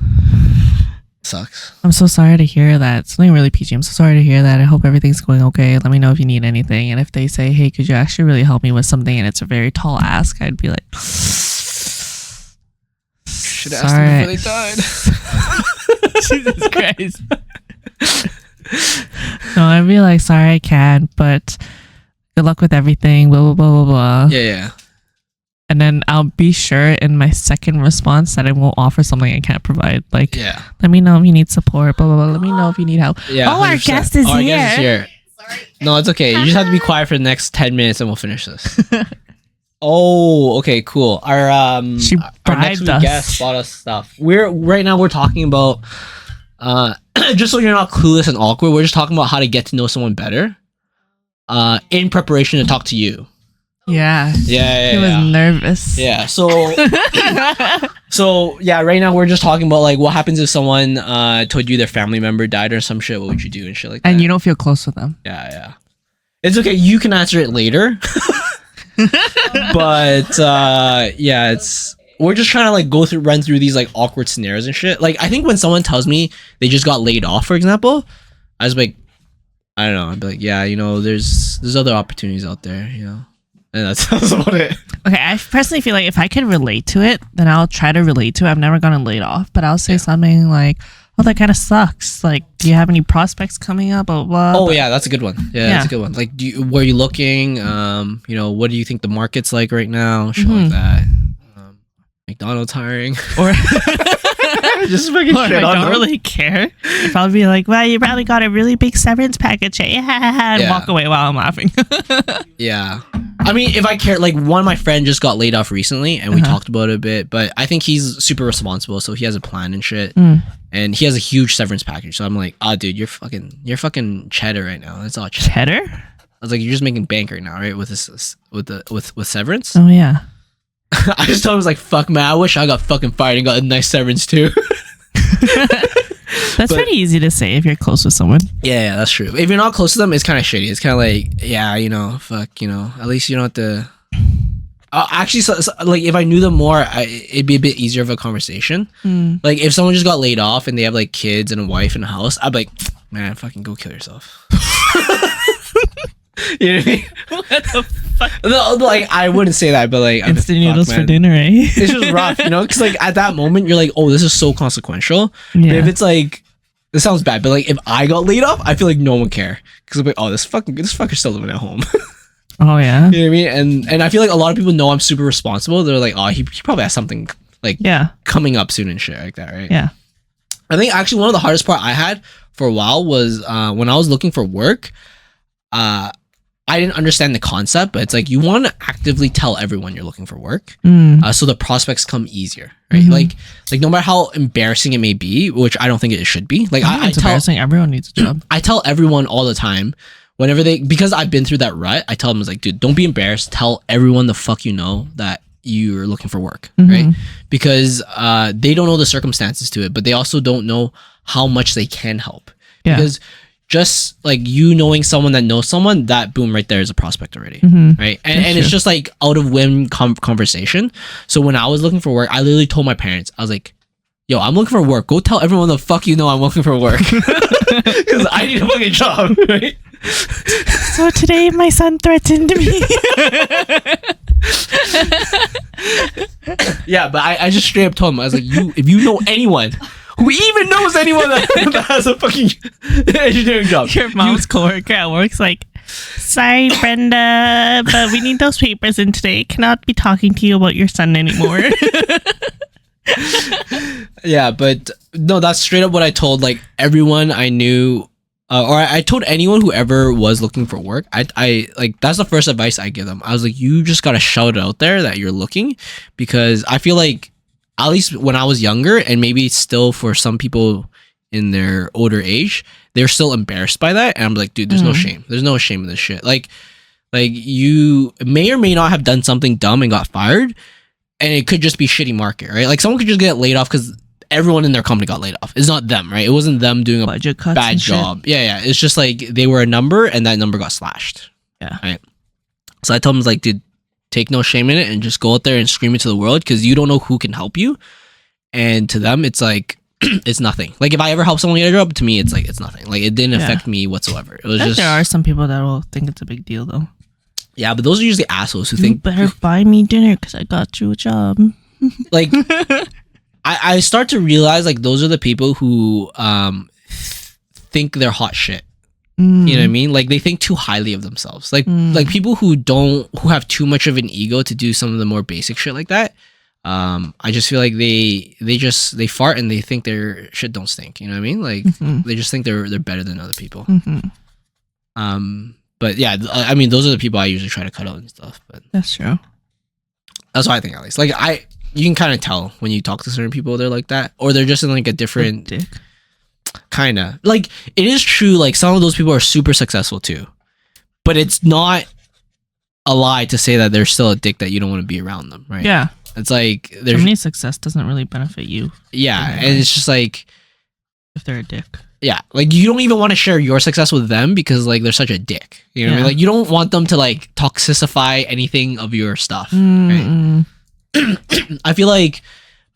sucks. I'm so sorry to hear that. Something really PG. I'm so sorry to hear that. I hope everything's going okay. Let me know if you need anything. And if they say, hey, could you actually really help me with something, and it's a very tall ask, I'd be like, should have asked them before they died. Jesus Christ. No, I'd be like, sorry, I can't, but good luck with everything, blah blah blah blah blah. Yeah. And then I'll be sure in my second response that I won't offer something I can't provide. Like, let me know if you need support, blah blah blah. Let me know if you need help. Yeah, our guest is here. Sorry. No, it's okay. You just have to be quiet for the next 10 minutes and we'll finish this. Oh, okay, cool. Our She our next bribed week us. guest bought us stuff. Right now we're talking about just so you're not clueless and awkward, we're just talking about how to get to know someone better. In preparation to talk to you. Yeah. Yeah. He was nervous. Yeah. So yeah, right now we're just talking about like what happens if someone told you their family member died or some shit. What would you do and shit like that? And you don't feel close with them. Yeah. It's okay. You can answer it later. But yeah, we're just trying to like run through these like awkward scenarios and shit. Like I think when someone tells me they just got laid off, for example, I was like, I don't know. I'd be like, yeah, you know, there's other opportunities out there, you know. And that's about it. Okay, I personally feel like if I could relate to it, then I'll try to relate to it. I've never gotten laid off, but I'll say something like, "Oh, that kind of sucks. Like, do you have any prospects coming up?" Blah, blah, blah. Oh yeah, that's a good one. Yeah, that's a good one. Like, where are you looking? You know, what do you think the market's like right now? Shit like that. McDonald's hiring, or just fucking or shit I on don't them. really care. If I'll be like, "Well, you probably got a really big severance package," and walk away while I'm laughing. Yeah. I mean, if I care, like one of my friend just got laid off recently, and we talked about it a bit. But I think he's super responsible, so he has a plan and shit, and he has a huge severance package. So I'm like, oh, dude, you're fucking cheddar right now. That's all cheddar. Cheddar? I was like, you're just making bank right now, right? With this, with severance. Oh yeah. I just told him, I was like, fuck, man, I wish I got fucking fired and got a nice severance too. That's pretty easy to say if you're close with someone. Yeah, that's true. If you're not close to them, it's kind of shitty. It's kind of like, yeah, you know, fuck, you know, at least you don't have to. Actually, so, like, if I knew them more, it'd be a bit easier of a conversation. Like, if someone just got laid off and they have like kids and a wife and a house, I'd be like, man, fucking go kill yourself. You know what I mean? What the fuck? No, like, I wouldn't say that, but like, Instant noodles fuck, for man. dinner, eh? It's just rough, you know, because like at that moment you're like, oh, this is so consequential. But if it's like, this sounds bad, but like if I got laid off, I feel like no one would care because I'm like, oh, this fucker's still living at home. Oh yeah. You know what I mean? And I feel like a lot of people know I'm super responsible. They're like, oh, he probably has something like coming up soon and shit like that, right? Yeah. I think actually one of the hardest part I had for a while was when I was looking for work. I didn't understand the concept, but it's like you want to actively tell everyone you're looking for work, so the prospects come easier, right? Like no matter how embarrassing it may be, which I don't think it should be. Like I tell embarrassing. Everyone needs a job. I tell everyone all the time whenever because I've been through that rut. I tell them, it's like, dude, don't be embarrassed. Tell everyone the fuck you know that you're looking for work, right? Because they don't know the circumstances to it, but they also don't know how much they can help. Yeah. Because just like you knowing someone that knows someone, that boom right there is a prospect already, right? And it's just like out of whim conversation. So when I was looking for work, I literally told my parents, I was like, yo, I'm looking for work. Go tell everyone the fuck you know I'm looking for work. Because I need a fucking job, right? So today my son threatened me. Yeah, but I just straight up told him, I was like, if you know anyone who even knows anyone that has a fucking engineering job. Your mom's coworker at work's like, sorry, Brenda, but we need those papers in today. Cannot be talking to you about your son anymore. Yeah, but no, that's straight up what I told like everyone I knew, or I told anyone who ever was looking for work. I like that's the first advice I give them. I was like, you just gotta shout it out there that you're looking, because I feel like at least when I was younger, and maybe still for some people in their older age, they're still embarrassed by that. And I'm like, dude, there's no shame. There's no shame in this shit. Like you may or may not have done something dumb and got fired, and it could just be shitty market, right? Like someone could just get laid off because everyone in their company got laid off. It's not them, right? It wasn't them doing a budget cuts bad job. Yeah. It's just like they were a number, and that number got slashed. Yeah. Right. So I told them, like, dude, take no shame in it and just go out there and scream it to the world, because you don't know who can help you. And to them, it's like, it's nothing. Like if I ever help someone get a job, to me, it's like, it's nothing. Like it didn't affect me whatsoever. It was just. There are some people that will think it's a big deal though. Yeah, but those are usually assholes who You think. better buy me dinner because I got you a job. Like, I start to realize like those are the people who think they're hot shit. You know what I mean? Like they think too highly of themselves. Like people who have too much of an ego to do some of the more basic shit like that. I just feel like they fart and they think their shit don't stink. You know what I mean? Like they just think they're better than other people. But yeah, I mean those are the people I usually try to cut out and stuff. But that's true. That's what I think, at least. Like, you can kind of tell when you talk to certain people, they're like that, or they're just in like a different Dick. kind of. Like, it is true. Like, some of those people are super successful too, but it's not a lie to say that they're still a dick that you don't want to be around them, right? Yeah. It's like there's For me, success doesn't really benefit you. Yeah, and it's just like if they're a dick. Yeah, like you don't even want to share your success with them because like they're such a dick. You know what I mean? Like you don't want them to like toxicify anything of your stuff. Right? I feel like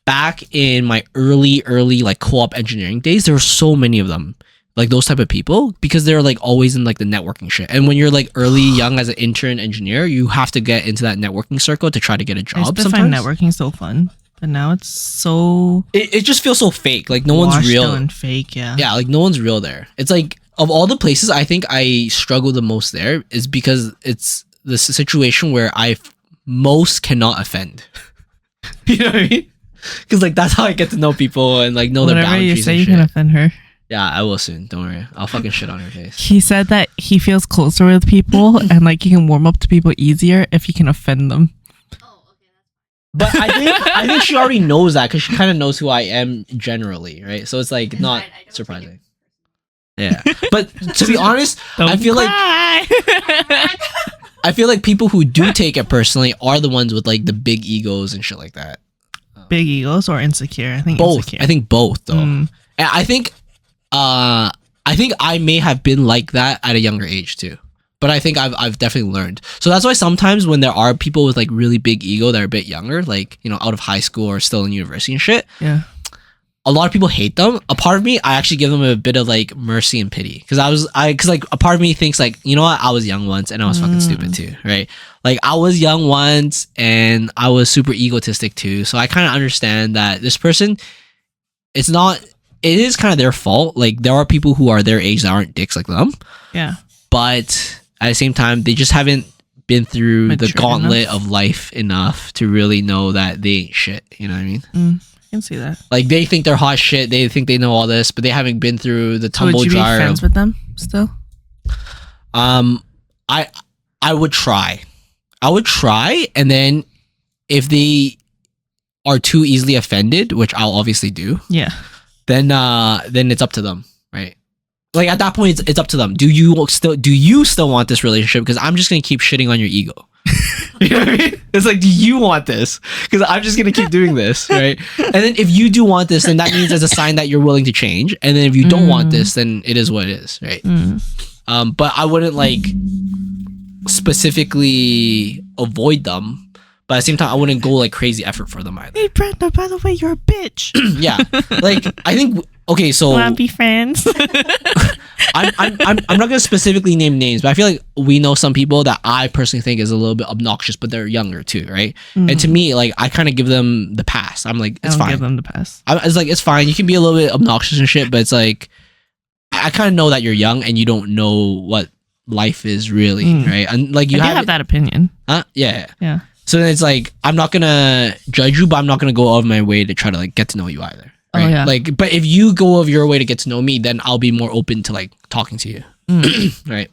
back in my early like co-op engineering days, there were so many of them, like those type of people, because they're like always in like the networking shit. And when you're like early young as an intern engineer, you have to get into that networking circle to try to get a job. I used to find networking so fun, but now it's so it just feels so fake. Like no one's real and fake. Yeah, like no one's real there. It's like of all the places I think I struggle the most there is because it's the situation where I most cannot offend. You know what I mean? Because like that's how I get to know people and like know their boundaries. You say and you shit. can offend her. Yeah, I will soon. Don't worry. I'll fucking shit on her face. He said that he feels closer with people and like he can warm up to people easier if he can offend them. But I think she already knows that because she kind of knows who I am generally, right? So it's like not surprising. Yeah, but to be honest, I feel like people who do take it personally are the ones with like the big egos and shit like that. Big egos or insecure? I think both. Insecure. I think both though. And I think I may have been like that at a younger age too. But I think I've definitely learned. So that's why sometimes when there are people with like really big ego that are a bit younger, like, you know, out of high school or still in university and shit. Yeah. A lot of people hate them. A part of me, I actually give them a bit of like mercy and pity. Cause like a part of me thinks like, you know what? I was young once and I was fucking stupid too. Right. Like I was young once and I was super egotistic too. So I kind of understand that this person, it is kind of their fault. Like there are people who are their age that aren't dicks like them. Yeah. But at the same time, they just haven't been through the gauntlet of life enough to really know that they ain't shit. You know what I mean? I can see that. Like they think they're hot shit. They think they know all this, but they haven't been through the tumble Would you jar. be friends with them still? I would try. And then if they are too easily offended, which I'll obviously do. Yeah. Then it's up to them, right? Like at that point, it's up to them. Do you still want this relationship? Because I'm just gonna keep shitting on your ego. You know what I mean? It's like, do you want this? Because I'm just gonna keep doing this, right? And then if you do want this, then that means there's a sign that you're willing to change. And then if you don't want this, then it is what it is, right? But I wouldn't like specifically avoid them. But at the same time, I wouldn't go like crazy effort for them either. Hey Brenda, by the way, you're a bitch. Yeah, like I think okay, so wanna be friends? I'm not gonna specifically name names, but I feel like we know some people that I personally think is a little bit obnoxious, but they're younger too, right? And to me, like I kind of give them the pass. I'm like, it's fine. Give them the pass. It's like it's fine. You can be a little bit obnoxious and shit, but it's like I kind of know that you're young and you don't know what life is really, right? And like you have that opinion. Huh? Yeah. Yeah. So then it's like I'm not gonna judge you, but I'm not gonna go out of my way to try to like get to know you either. Right? Oh, yeah. Like, but if you go of your way to get to know me, then I'll be more open to like talking to you. Right.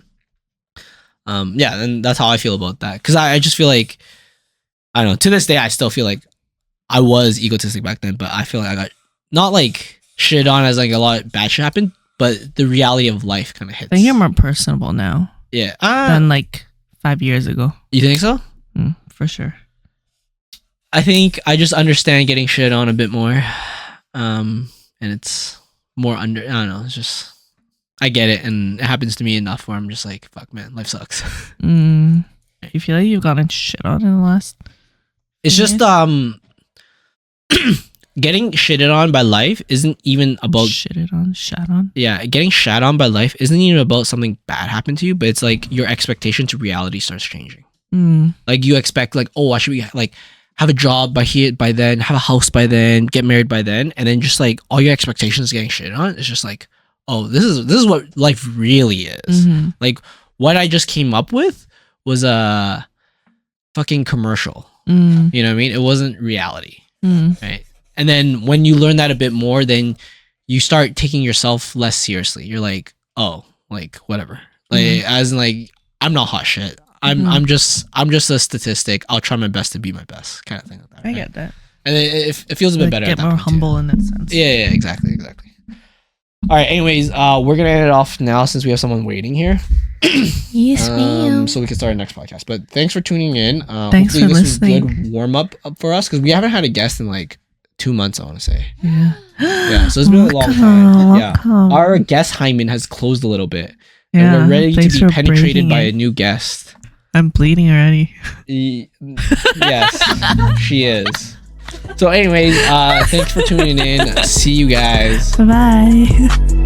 Yeah, and that's how I feel about that. Cause I just feel like I don't know, to this day I still feel like I was egotistic back then, but I feel like I got not like shit on as like a lot of bad shit happened, but the reality of life kind of hits. I think you're more personable now. Yeah. Than like 5 years ago. You think so? For sure. I think I just understand getting shit on a bit more. And it's more I don't know, it's just I get it and it happens to me enough where I'm just like, fuck man, life sucks. You feel like you've gotten shit on in the last It's just getting shitted on by life isn't even about shat on. Yeah, getting shat on by life isn't even about something bad happened to you, but it's like your expectation to reality starts changing. Like you expect like, oh, I should be like have a job by then, have a house by then, get married by then, and then just like all your expectations getting shit on. It's just like, oh, this is what life really is. Like what I just came up with was a fucking commercial. You know what I mean? It wasn't reality, right? And then when you learn that a bit more, then you start taking yourself less seriously. You're like, oh, like whatever, like as in like I'm not hot shit. I'm just a statistic. I'll try my best to be my best, kind of thing like that. I get that. And it feels a bit better. Get more humble in that sense. Yeah, exactly. All right. Anyways, we're gonna end it off now since we have someone waiting here. Yes, ma'am. So we can start our next podcast. But thanks for tuning in. Thanks for this listening. Was a good warm up for us because we haven't had a guest in like 2 months. I want to say. Yeah. Yeah. So it's been a long time. Yeah. Our guest hymen has closed a little bit. Yeah. And we're ready to be penetrated by a new guest. I'm bleeding already. Yes, she is. So anyways, thanks for tuning in. See you guys. Bye-bye.